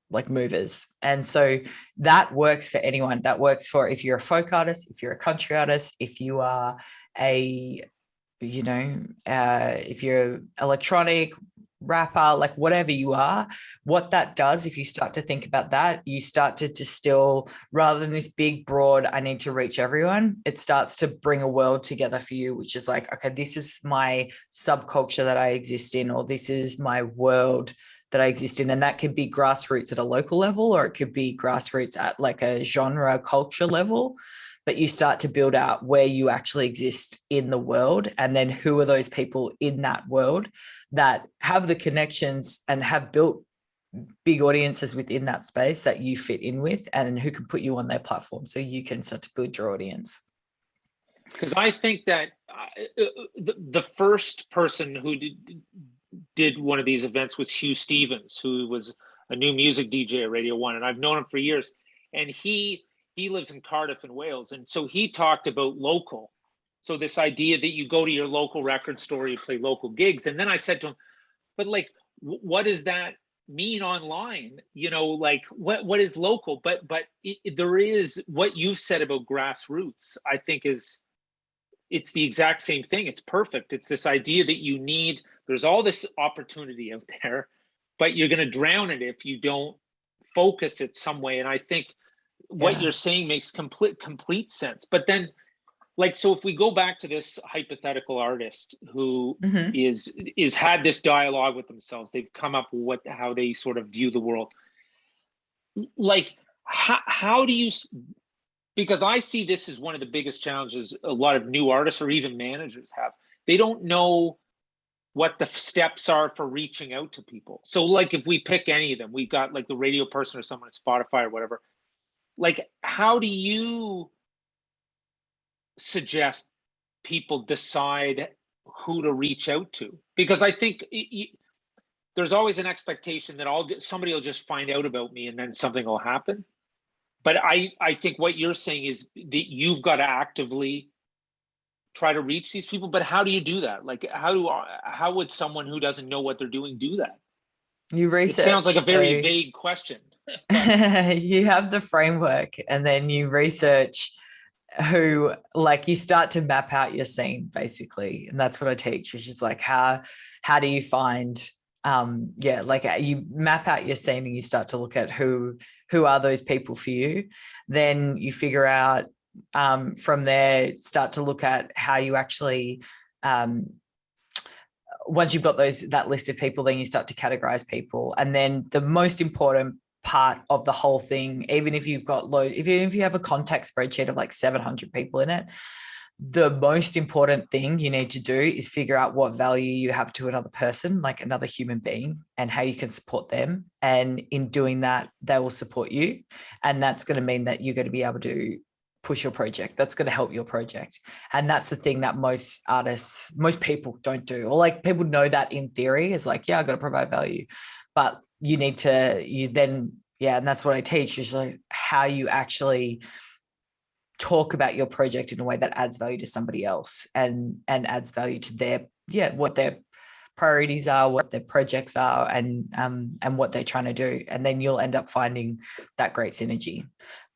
like movers. And so that works for anyone. That works for if you're a folk artist, if you're a country artist, if you are if you're electronic rapper, like whatever you are. What that does, if you start to think about that, you start to distill, rather than this big broad I need to reach everyone, it starts to bring a world together for you, which is like, okay, this is my subculture that I exist in, or this is my world that I exist in. And that could be grassroots at a local level, or it could be grassroots at like a genre culture level. But you start to build out where you actually exist in the world, and then who are those people in that world that have the connections and have built big audiences within that space that you fit in with, and who can put you on their platform so you can start to build your audience. Because I think that the first person who did one of these events was Hugh Stevens, who was a new music DJ at Radio 1, and I've known him for years. And he lives in Cardiff in Wales, and so he talked about local. So this idea that you go to your local record store, you play local gigs, and then I said to him, but like, what does that mean online? You know, like what is local? But there is what you said about grassroots. I think it's the exact same thing. It's perfect. It's this idea that you need. There's all this opportunity out there, but you're going to drown it if you don't focus it some way. And I think what you're saying makes complete sense. But then, like, so if we go back to this hypothetical artist who is had this dialogue with themselves, they've come up with how they sort of view the world. Like, how do you? Because I see this as one of the biggest challenges a lot of new artists or even managers have. They don't know what the steps are for reaching out to people. So, like, if we pick any of them, we've got like the radio person or someone at Spotify or whatever. Like, how do you suggest people decide who to reach out to? Because I think there's always an expectation that somebody will just find out about me and then something will happen. But I think what you're saying is that you've got to actively try to reach these people. But how do you do that? Like, how would someone who doesn't know what they're doing do that? You research. It sounds like a very vague question. You have the framework, and then you research who, like, you start to map out your scene basically. And that's what I teach, which is like, how do you find, like you map out your scene and you start to look at who are those people for you. Then you figure out from there, start to look at how you actually, once you've got that list of people, then you start to categorize people. And then the most important part of the whole thing, even if you have a contact spreadsheet of like 700 people in it, the most important thing you need to do is figure out what value you have to another person, like another human being, and how you can support them. And in doing that, they will support you. And that's going to mean that you're going to be able to push your project. That's going to help your project. And that's the thing that most people don't do. Or like, people know that in theory is like, yeah, I've got to provide value. But and that's what I teach, is like how you actually talk about your project in a way that adds value to somebody else and adds value to what their priorities are, what their projects are, and what they're trying to do. And then you'll end up finding that great synergy.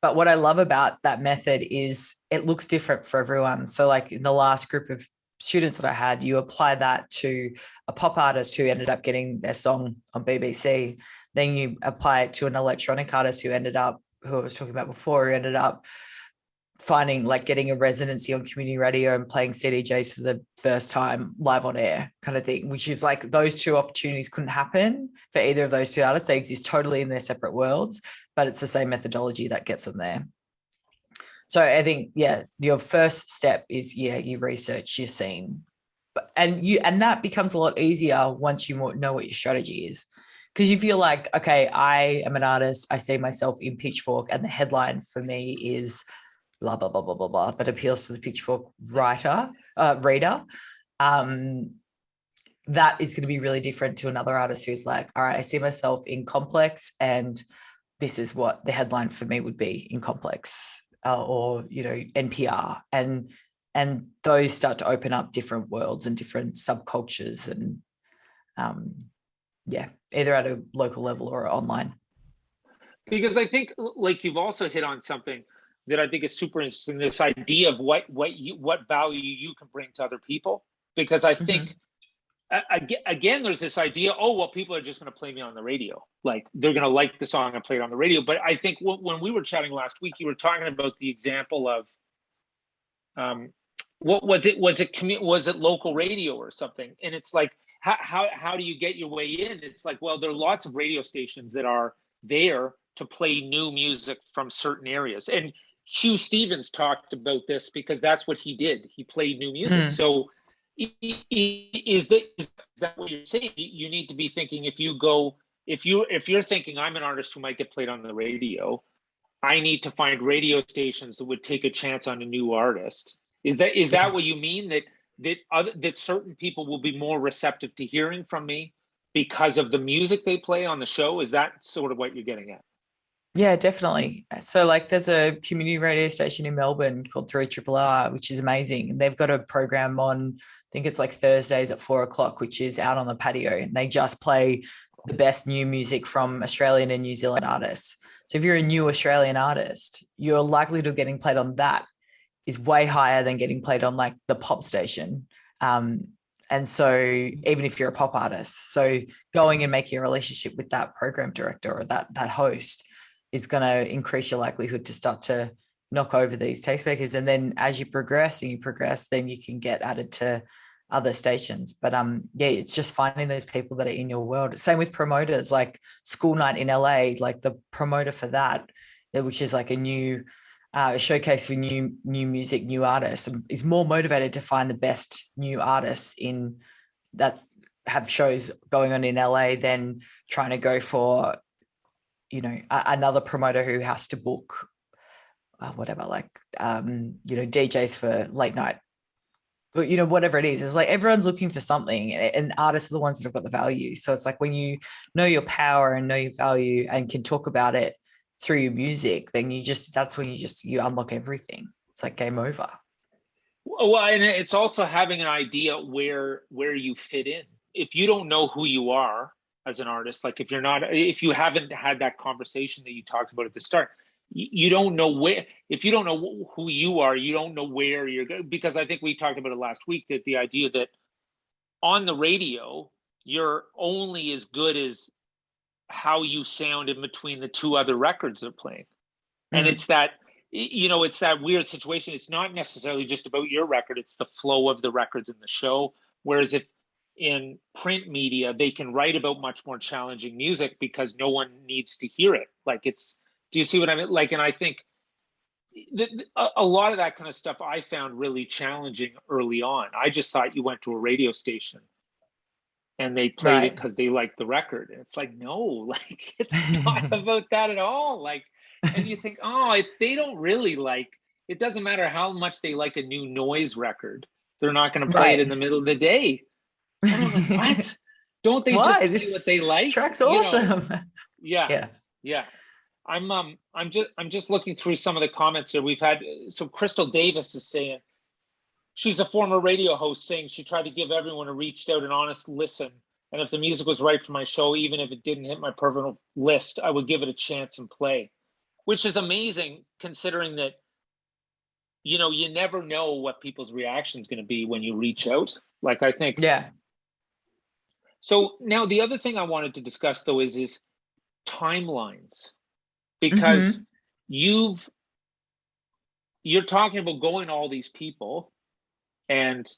But what I love about that method is it looks different for everyone. So like in the last group of students that I had, you apply that to a pop artist who ended up getting their song on BBC. Then you apply it to an electronic artist who I was talking about before, who ended up finding, like, getting a residency on community radio and playing CDJs for the first time live on air kind of thing, which is like, those two opportunities couldn't happen for either of those two artists. They exist totally in their separate worlds, but it's the same methodology that gets them there. So I think, your first step is, you research your scene, and that becomes a lot easier once you know what your strategy is. Because you feel like, okay, I am an artist, I see myself in Pitchfork, and the headline for me is blah, blah, blah, blah, blah, blah, that appeals to the Pitchfork reader. That is going to be really different to another artist who's like, all right, I see myself in Complex, and this is what the headline for me would be in Complex, or, NPR. And those start to open up different worlds and different subcultures, and either at a local level or online. Because I think, like, you've also hit on something that I think is super interesting, this idea of what value you can bring to other people. Because I think, again, there's this idea, people are just going to play me on the radio. Like, they're going to like the song I played on the radio. But I think when we were chatting last week, you were talking about the example of, what was it? Was it local radio or something? And it's like, how do you get your way in? It's like, well, there are lots of radio stations that are there to play new music from certain areas. And Hugh Stevens talked about this because that's what he did. He played new music. So is that what you're saying? You need to be thinking, if you're thinking I'm an artist who might get played on the radio, I need to find radio stations that would take a chance on a new artist. Is that what you mean? That certain people will be more receptive to hearing from me because of the music they play on the show? Is that sort of what you're getting at? Yeah, definitely. So like there's a community radio station in Melbourne called 3RRR, which is amazing. And they've got a program on, I think it's like Thursdays at 4:00, which is out on the patio. And they just play the best new music from Australian and New Zealand artists. So if you're a new Australian artist, your likelihood of getting played on that is way higher than getting played on like the pop station. And so even if you're a pop artist, so going and making a relationship with that program director or that host is going to increase your likelihood to start to knock over these tastemakers. And then as you progress, then you can get added to other stations. But yeah, it's just finding those people that are in your world. Same with promoters, like School Night in LA, like the promoter for that, which is like a new showcase for new music, new artists, is more motivated to find the best new artists in that have shows going on in LA than trying to go for, you know, another promoter who has to book whatever, like, you know, DJs for late night, but, you know, whatever it is, it's like everyone's looking for something, and artists are the ones that have got the value. So it's like when you know your power and know your value and can talk about it through your music, then that's when you unlock everything. It's like game over. Well, and it's also having an idea where you fit in. If you don't know who you are as an artist, like if you haven't had that conversation that you talked about at the start, you don't know where. If you don't know who you are, you don't know where you're going. Because I think we talked about it last week, that the idea that on the radio, you're only as good as how you sound in between the two other records they're playing. And it's that, you know, it's that weird situation. It's not necessarily just about your record, it's the flow of the records in the show. Whereas if in print media, they can write about much more challenging music because no one needs to hear it. Like do you see what I mean? Like, and I think a lot of that kind of stuff I found really challenging early on. I just thought you went to a radio station and they played it because they liked the record. And it's like, no, like it's not about that at all. Like, and you think, oh, if they don't really like, it doesn't matter how much they like a new noise record, they're not going to play it in the middle of the day. I don't know, what? Don't they just play what they like? Track's awesome. Yeah. I'm just looking through some of the comments here we've had. So Crystal Davis is saying, she's a former radio host, saying she tried to give everyone a reached out and honest listen. And if the music was right for my show, even if it didn't hit my personal list, I would give it a chance and play. Which is amazing, considering that, you know, you never know what people's reaction is going to be when you reach out. Like, I think. Yeah. So now the other thing I wanted to discuss, though, is timelines. Because you're talking about going to all these people and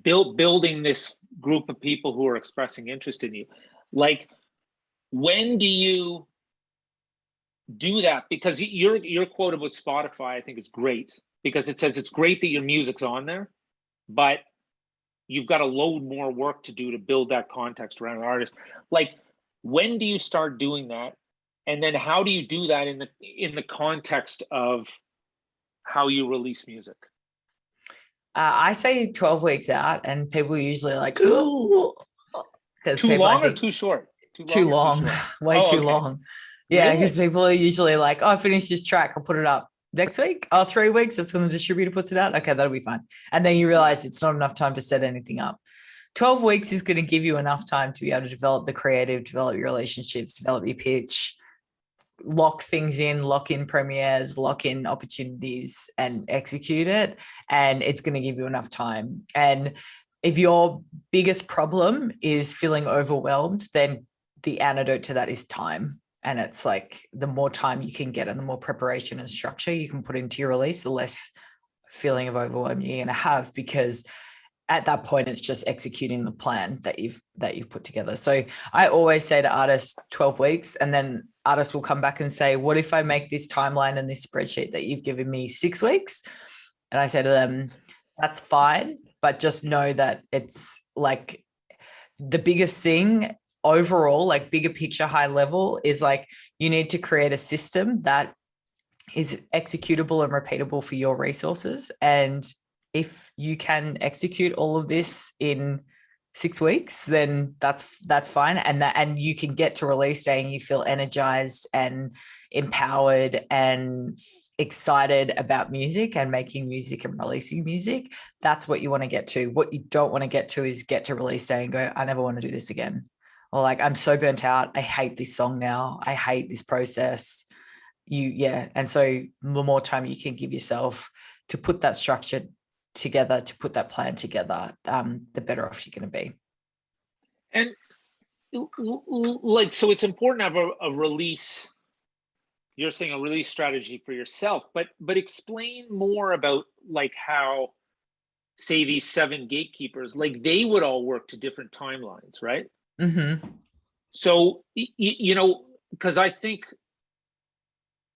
building this group of people who are expressing interest in you. Like, when do you do that? Because your quote about Spotify, I think, is great, because it says it's great that your music's on there, but you've got a load more work to do to build that context around an artist. Like, when do you start doing that? And then how do you do that in the context of how you release music? I say 12 weeks out, and people are usually like, oh, too long or too short? Too long. Way too long. Yeah, because people are usually like, oh, I finished this track, I'll put it up next week. Oh, 3 weeks, that's when the distributor puts it out. Okay, that'll be fine. And then you realize it's not enough time to set anything up. 12 weeks is going to give you enough time to be able to develop the creative, develop your relationships, develop your pitch, lock things in, lock in premieres, lock in opportunities, and execute it. And it's going to give you enough time. And if your biggest problem is feeling overwhelmed, then the antidote to that is time. And it's like, the more time you can get and the more preparation and structure you can put into your release, the less feeling of overwhelm you're going to have, because at that point, it's just executing the plan that you've put together. So I always say to artists 12 weeks, and then artists will come back and say, what if I make this timeline and this spreadsheet that you've given me 6 weeks? And I say to them, that's fine, but just know that it's like the biggest thing overall, like bigger picture, high level, is like you need to create a system that is executable and repeatable for your resources. And if you can execute all of this in 6 weeks, then that's fine. And you can get to release day and you feel energized and empowered and excited about music and making music and releasing music. That's what you want to get to. What you don't want to get to is get to release day and go, I never want to do this again. Or like, I'm so burnt out. I hate this song now. I hate this process. And so the more time you can give yourself to put that structure together, to put that plan together, the better off you're going to be. And like, so it's important to have a release. You're saying a release strategy for yourself, but explain more about like how, say, these 7 gatekeepers, like they would all work to different timelines, right? Mm-hmm. So, you know, because I think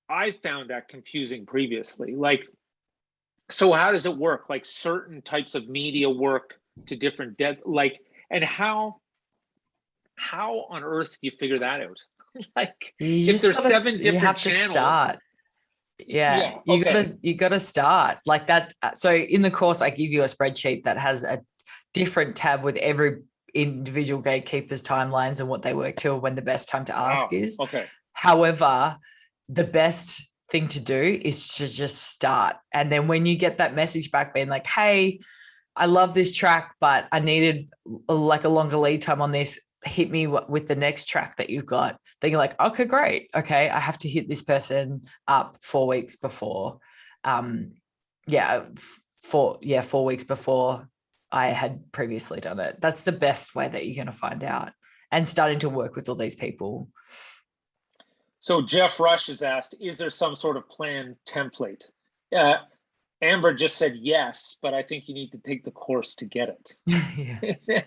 I found that confusing previously. Like, so how does it work? Like certain types of media work to different like, and how on earth do you figure that out? Like, if there's 7 different you have channels, to start. Yeah, okay. you gotta start like that. So in the course, I give you a spreadsheet that has a different tab with every individual gatekeepers timelines and what they work to, when the best time to ask is. Okay. However, the best thing to do is to just start. And then when you get that message back being like, hey, I love this track, but I needed like a longer lead time on this, hit me with the next track that you've got. Then you're like, okay, great. Okay, I have to hit this person up 4 weeks before. 4 weeks before I had previously done it. That's the best way that you're going to find out, and starting to work with all these people. So Jeff Rush has asked, is there some sort of plan template? Amber just said yes, but I think you need to take the course to get it. Yeah.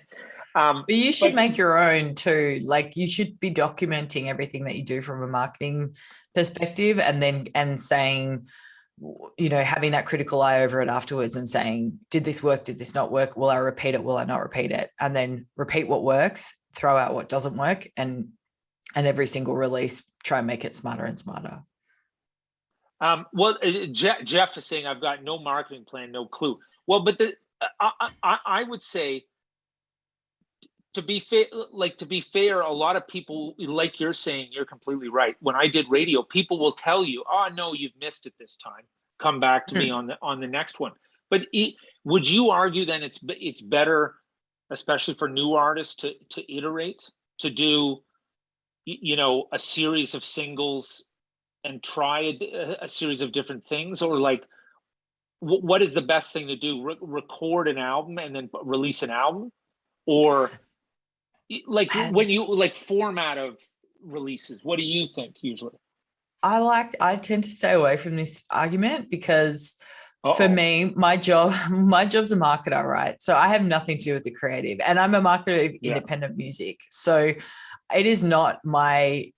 But you should make your own too. Like, you should be documenting everything that you do from a marketing perspective, and saying, you know, having that critical eye over it afterwards and saying, did this work? Did this not work? Will I repeat it? Will I not repeat it? And then repeat what works, throw out what doesn't work, and every single release, try and make it smarter and smarter. Jeff is saying, I've got no marketing plan, no clue. Well, but I would say, to be fair, a lot of people, like you're saying, you're completely right. When I did radio, people will tell you, oh, no, you've missed it this time. Come back to me on the next one. But would you argue then it's better, especially for new artists, to iterate, to do, you know, a series of singles and try a series of different things? Or like, what is the best thing to do? Record an album and then release an album? Or like, when you like format of releases, what do you think usually? I tend to stay away from this argument because for me, my job's a marketer, right? So I have nothing to do with the creative, and I'm a marketer of independent music. So it is not my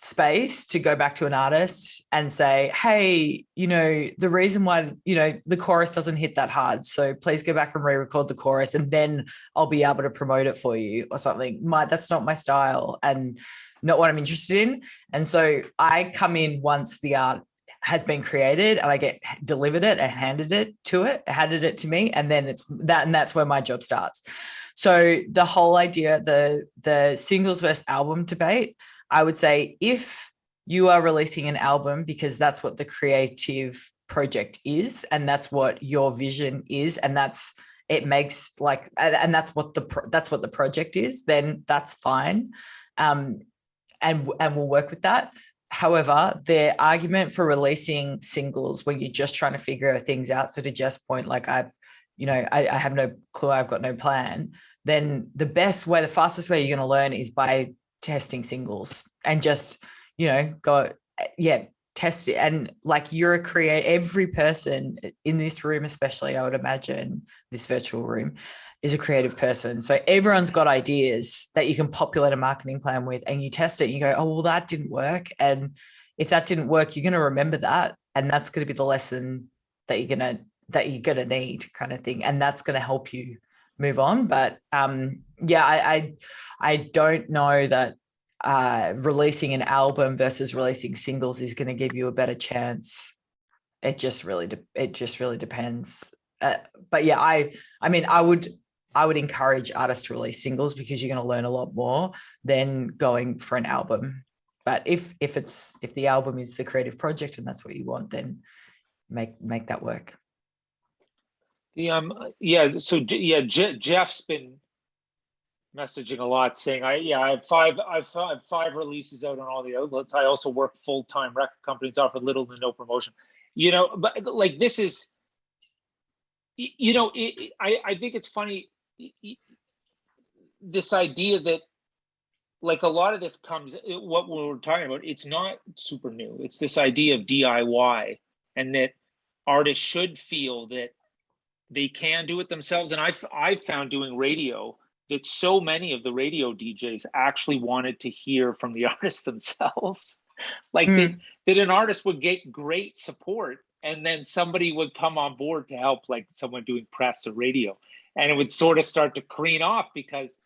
space to go back to an artist and say, hey, you know, the reason why, you know, the chorus doesn't hit that hard, so please go back and re-record the chorus and then I'll be able to promote it for you or something. That's not my style and not what I'm interested in. And so I come in once the art has been created and I get delivered it and handed it to me, and then it's that, and that's where my job starts. So the whole idea, the singles versus album debate, I would say, if you are releasing an album because that's what the creative project is, and that's what your vision is, and that's what the project is, then that's fine, and we'll work with that. However, the argument for releasing singles when you're just trying to figure things out, so to Jeff's point, like I have no clue, I've got no plan, then the fastest way you're going to learn is by testing singles and just, you know, test it. And like you're a every person in this room, especially, I would imagine this virtual room is a creative person. So everyone's got ideas that you can populate a marketing plan with, and you test it. And you go, oh, well, that didn't work. And if that didn't work, you're going to remember that. And that's going to be the lesson that you're going to need, kind of thing. And that's going to help you move on. But I don't know that releasing an album versus releasing singles is going to give you a better chance. It just really depends. But yeah, I mean, I would encourage artists to release singles because you're going to learn a lot more than going for an album. But if the album is the creative project and that's what you want, then make that work. Jeff's been messaging a lot, saying I have five releases out on all the outlets. I also work full-time record companies, offer little to no promotion. But like this is, I think it's funny, this idea that like a lot of this comes, what we're talking about, it's not super new. It's this idea of DIY, and that artists should feel that they can do it themselves. And I've found doing radio that so many of the radio DJs actually wanted to hear from the artists themselves. Like that an artist would get great support, and then somebody would come on board to help, like someone doing press or radio, and it would sort of start to careen off because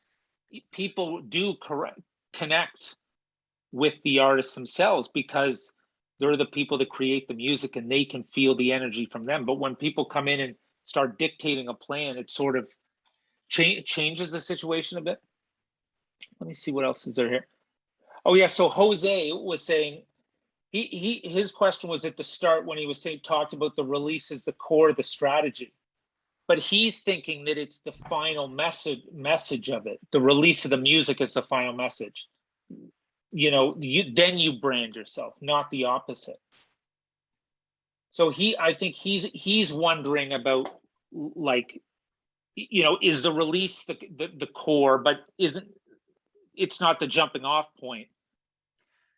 people do connect with the artists themselves because they're the people that create the music and they can feel the energy from them. But when people come in and start dictating a plan, it sort of changes the situation a bit. Let me see what else is there here. Oh yeah, so Jose was saying his question was at the start when he was talked about the release as the core of the strategy, but he's thinking that it's the final message of it. The release of the music is the final message. Then you brand yourself, not the opposite. So I think he's wondering about, like, is the release the core, but it's not the jumping off point,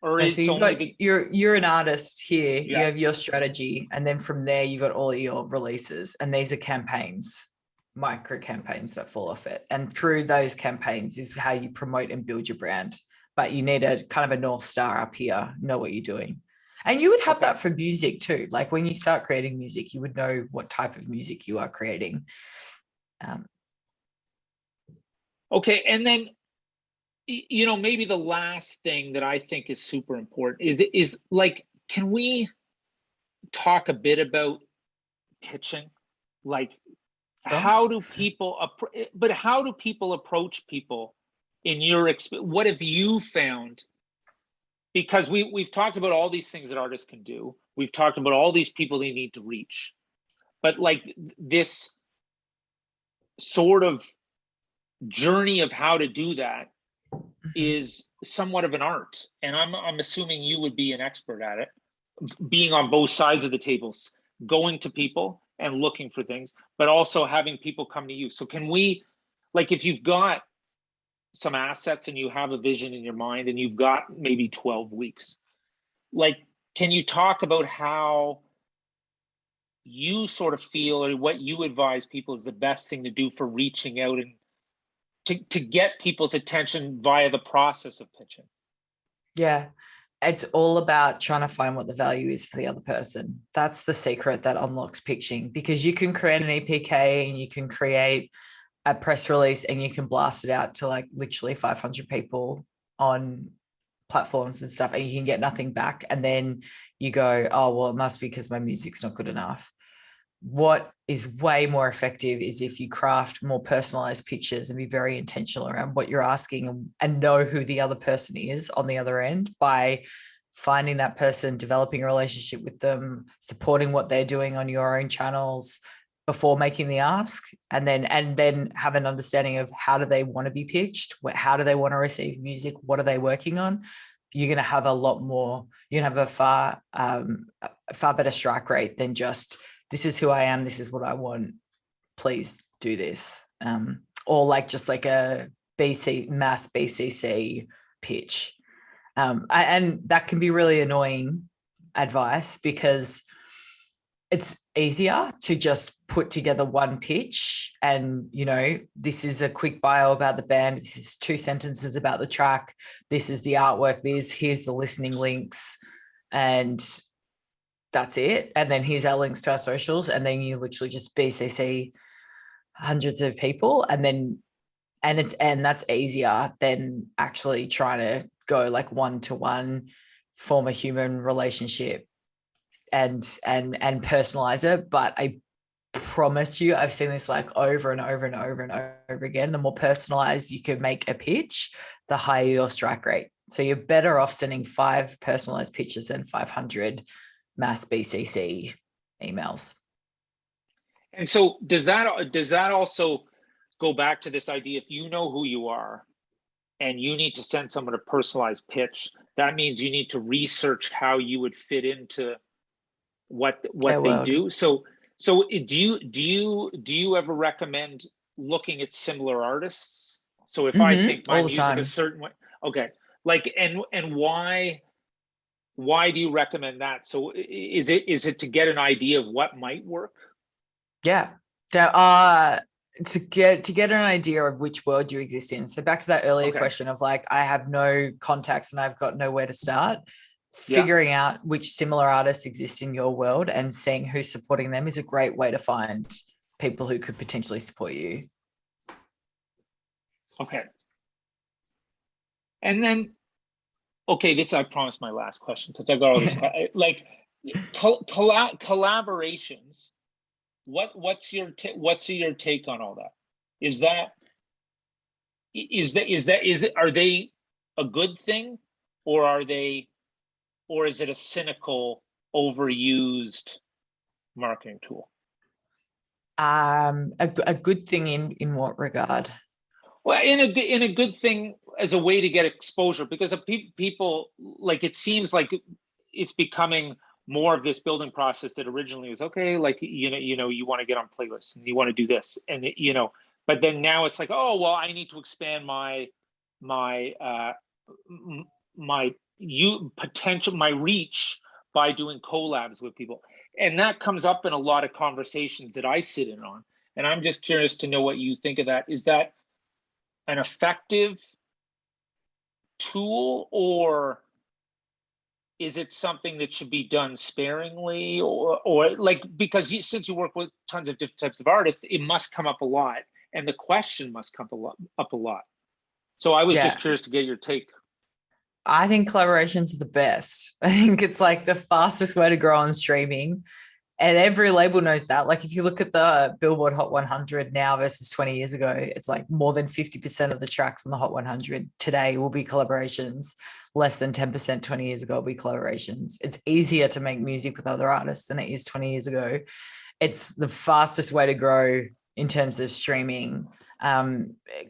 or is you're an artist here. Yeah. You have your strategy, and then from there you got all your releases, and these are campaigns, micro campaigns that fall off it, and through those campaigns is how you promote and build your brand. But you need a kind of a North Star up here, know what you're doing. And you would have that for music too. Like when you start creating music, you would know what type of music you are creating. Okay, and then maybe the last thing that I think is super important is like, can we talk a bit about pitching? Like, how do people approach people in your experience? What have you found? Because we've talked about all these things that artists can do. We've talked about all these people they need to reach. But like this sort of journey of how to do that is somewhat of an art. And I'm assuming you would be an expert at it, being on both sides of the tables, going to people and looking for things, but also having people come to you. So can we, like, if you've got some assets and you have a vision in your mind and you've got maybe 12 weeks, like, can you talk about how you sort of feel, or what you advise people is the best thing to do for reaching out and to get people's attention via the process of pitching? Yeah, it's all about trying to find what the value is for the other person. That's the secret that unlocks pitching, because you can create an EPK and you can create a press release and you can blast it out to like literally 500 people on platforms and stuff, and you can get nothing back. And then you go, oh, well, it must be because my music's not good enough. What is way more effective is if you craft more personalized pitches and be very intentional around what you're asking, and know who the other person is on the other end by finding that person, developing a relationship with them, supporting what they're doing on your own channels before making the ask, and then have an understanding of how do they want to be pitched, how do they want to receive music, what are they working on. You're going to have a lot more, you're going to have a far better strike rate than just, this is who I am, this is what I want, please do this. Or like just like a mass BCC pitch. And that can be really annoying advice, because it's easier to just put together one pitch and, you know, this is a quick bio about the band. This is 2 sentences about the track. This is the artwork. Here's the listening links, and that's it. And then here's our links to our socials. And then you literally just BCC hundreds of people, and that's easier than actually trying to go like one-to-one, form a human relationship and personalize it. But I promise you, I've seen this like over and over and over and over again. The more personalized you can make a pitch, the higher your strike rate. So you're better off sending 5 personalized pitches than 500 mass BCC emails. And so does that also go back to this idea, if you know who you are and you need to send someone a personalized pitch, that means you need to research how you would fit into what they do. So do you ever recommend looking at similar artists? So if I think my music a certain way, okay, like, and why do you recommend that? So is it to get an idea of what might work? Yeah. To get an idea of which world you exist in. So back to that earlier question of like, I have no contacts and I've got nowhere to start. Figuring out which similar artists exist in your world and seeing who's supporting them is a great way to find people who could potentially support you. Okay. And then, this, I promise, my last question, because I've got all these like collaborations. What's your take on all that? Are they a good thing, or is it a cynical, overused marketing tool? A good thing in what regard? Well, in a good thing as a way to get exposure, because of people, like, it seems like it's becoming more of this building process that originally was like, you want to get on playlists and you want to do this, and but then now it's like, I need to expand my reach by doing collabs with people. And that comes up in a lot of conversations that I sit in on. And I'm just curious to know what you think of that. Is that an effective tool, or is it something that should be done sparingly, or like, because since you work with tons of different types of artists, it must come up a lot, and the question must come up a lot. So I was just curious to get your take. I think collaborations are the best. I think it's like the fastest way to grow on streaming. And every label knows that. Like, if you look at the Billboard Hot 100 now versus 20 years ago, it's like more than 50% of the tracks on the Hot 100 today will be collaborations. Less than 10% 20 years ago will be collaborations. It's easier to make music with other artists than it is 20 years ago. It's the fastest way to grow in terms of streaming.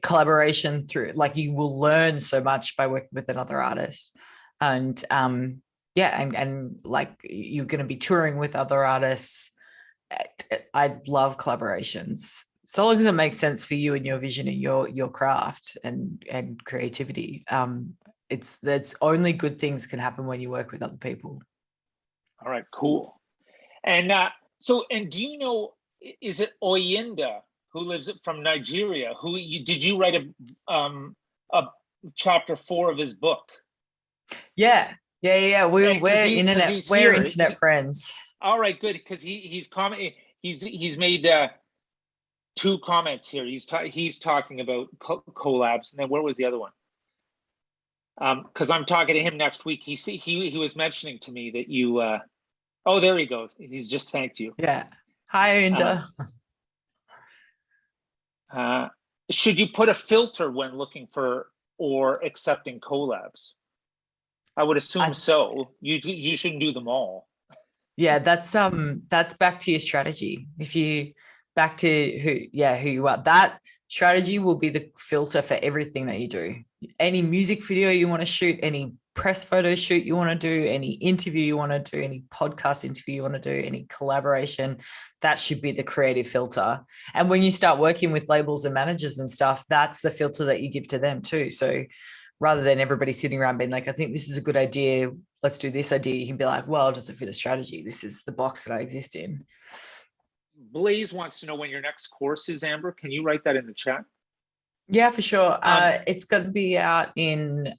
Collaboration through, like, you will learn so much by working with another artist. And and like, you're going to be touring with other artists. I love collaborations, so long as it makes sense for you and your vision and your craft and creativity. That's only good things can happen when you work with other people. All right, cool. And and do you know, is it Oyinda who lives from Nigeria? Did you write a chapter 4 of his book? Yeah. We're internet friends. All right, good, because he's made 2 comments here. He's talking about collabs, and then where was the other one? Because I'm talking to him next week. He was mentioning to me that you. There he goes. He's just thanked you. Yeah. Hi, Inda. Should you put a filter when looking for or accepting collabs? I would assume so. You shouldn't do them all. Yeah, that's back to your strategy. If you back to who you are, that strategy will be the filter for everything that you do. Any music video you want to shoot, any press photo shoot you want to do, any interview you want to do, any podcast interview you want to do, any collaboration, that should be the creative filter. And when you start working with labels and managers and stuff, that's the filter that you give to them too. So rather than everybody sitting around being like, I think this is a good idea, let's do this idea. You can be like, well, does it fit a strategy? This is the box that I exist in. Blaze wants to know when your next course is, Amber. Can you write that in the chat? Yeah, for sure. It's going to be out in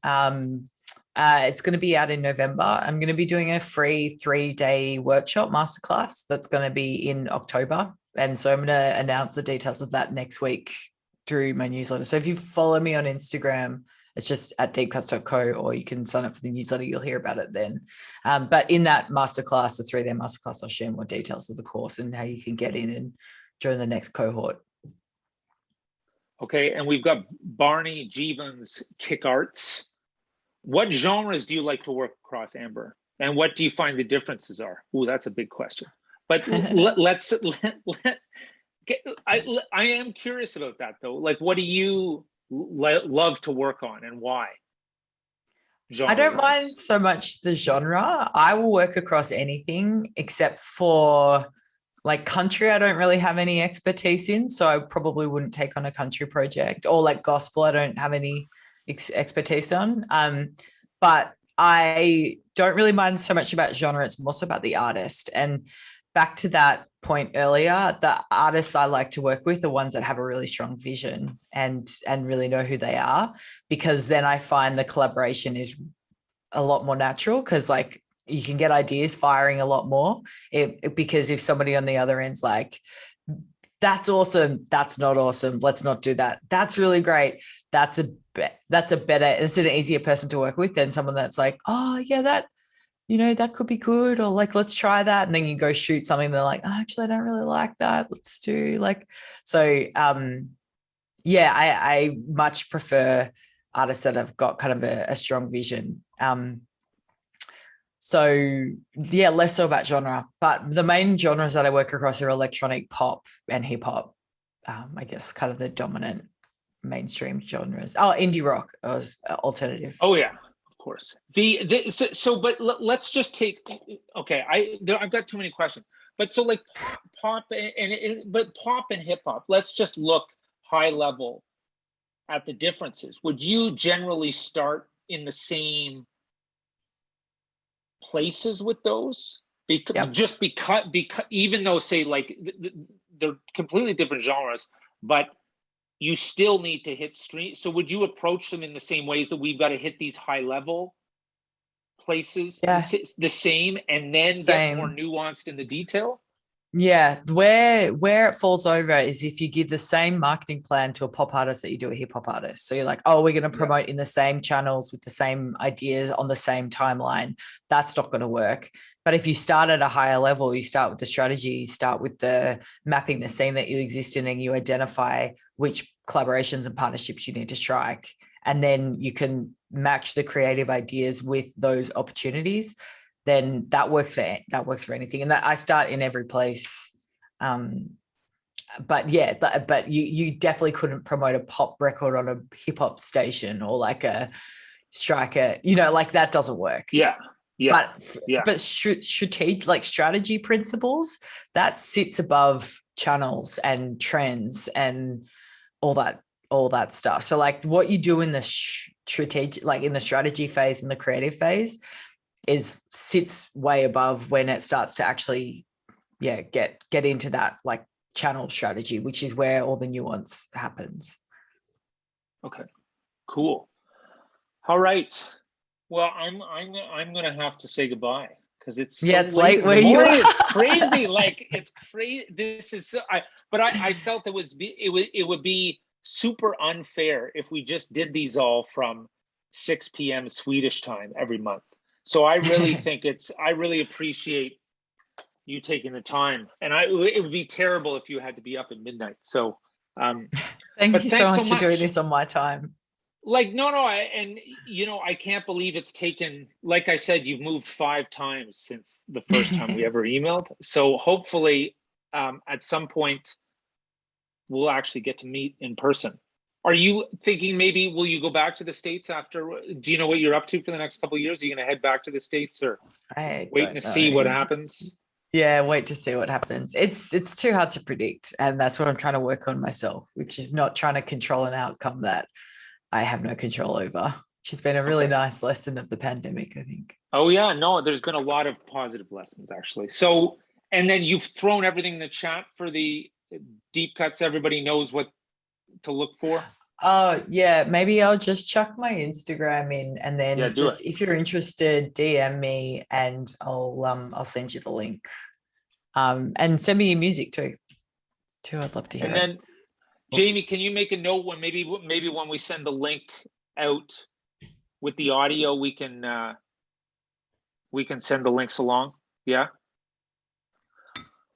November. I'm going to be doing a free 3-day workshop masterclass that's going to be in October. And so I'm going to announce the details of that next week through my newsletter. So if you follow me on Instagram, it's just at deepcuts.co, or you can sign up for the newsletter. You'll hear about it then. But in that masterclass, the 3-day masterclass, I'll share more details of the course and how you can get in and join the next cohort. Okay, and we've got Barney Jeevans Kick Arts. What genres do you like to work across, Amber? And what do you find the differences are? Ooh, that's a big question. But I am curious about that though. Like, what do you love to work on and why? I don't mind so much the genre. I will work across anything except for like country. I don't really have any expertise in, so I probably wouldn't take on a country project, or like gospel. I don't have any expertise on. But I don't really mind so much about genre. It's more so about the artist. And back to that point earlier, the artists I like to work with are ones that have a really strong vision and really know who they are, because then I find the collaboration is a lot more natural, because like you can get ideas firing a lot more because if somebody on the other end's like, that's awesome, that's not awesome, let's not do that, that's really great, it's an easier person to work with than someone that's like, oh yeah, that, you know, that could be good, or like, let's try that. And then you go shoot something, they're like, oh, actually, I don't really like that. Let's do like, so yeah, I much prefer artists that have got kind of a strong vision. So yeah, less so about genre, but the main genres that I work across are electronic, pop, and hip hop. I guess kind of the dominant mainstream genres. Oh, indie rock was alternative. Oh yeah, of course. But let's just take. Okay, I've got too many questions. But so like pop and hip hop. Let's just look high level at the differences. Would you generally start in the same places with those? Just because even though, say, like they're completely different genres, but you still need to hit stream. So would you approach them in the same ways that we've got to hit these high level places the same, and then get more nuanced in the detail? Yeah, where it falls over is if you give the same marketing plan to a pop artist that you do a hip hop artist. So you're like, oh, we're going to promote in the same channels with the same ideas on the same timeline. That's not going to work. But if you start at a higher level, you start with the strategy, you start with the mapping the scene that you exist in, and you identify which collaborations and partnerships you need to strike. And then you can match the creative ideas with those opportunities. Then that works for anything. And that I start in every place. But yeah, but you definitely couldn't promote a pop record on a hip hop station, or like a striker, you know, like that doesn't work. Yeah. But strategy principles, that sits above channels and trends and all that stuff. So like what you do in the strategy, like in the strategy phase and the creative phase, sits way above when it starts to actually get into that like channel strategy, which is where all the nuance happens. Okay, cool. All right, well, I'm gonna have to say goodbye because it's it's late where you are. It's crazy. Like it's crazy. This is but I felt it would be super unfair if we just did these all from 6 p.m. Swedish time every month. So I really think I really appreciate you taking the time, and it would be terrible if you had to be up at midnight. So thank you so much for doing this on my time. Like, no, and you know, I can't believe it's taken, like I said, you've moved 5 times since the first time we ever emailed. So hopefully at some point we'll actually get to meet in person. Are you thinking maybe will you go back to the States after? Do you know what you're up to for the next couple of years? Are you going to head back to the States, or waiting to see what happens? Yeah, wait to see what happens. It's too hard to predict, and that's what I'm trying to work on myself, which is not trying to control an outcome that I have no control over. She's been a really Okay. nice lesson of the pandemic, I think. Oh yeah, no, there's been a lot of positive lessons actually. So, and then you've thrown everything in the chat for the deep cuts. Everybody knows what to look for. Oh yeah, maybe I'll just chuck my Instagram in, and then Yeah, do just it. if you're interested, DM me and I'll send you the link. And send me your music too. I'd love to hear And it. then, Jamie, Oops. can you make a note when maybe when we send the link out with the audio, we can send the links along. Yeah.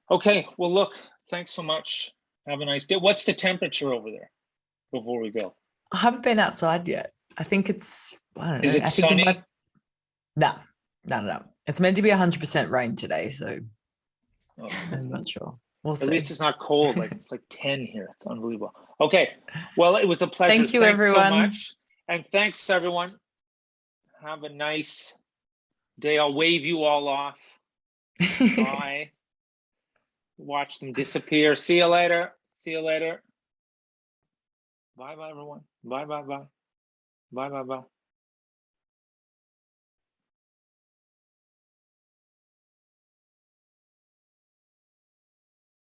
Okay. Well, look. Thanks so much. Have a nice day. What's the temperature over there before we go? I haven't been outside yet. I think it's, I don't know. Is it I think sunny? No. It's meant to be 100% rain today, so Oh. I'm not sure. We'll see. At least it's not cold. Like it's like 10 here. It's unbelievable. Okay. Well, it was a pleasure. Thank you, Thanks everyone. so much. And thanks, everyone. Have a nice day. I'll wave you all off. Bye. Watch them disappear. See you later. See you later. Bye, everyone. Bye. Bye.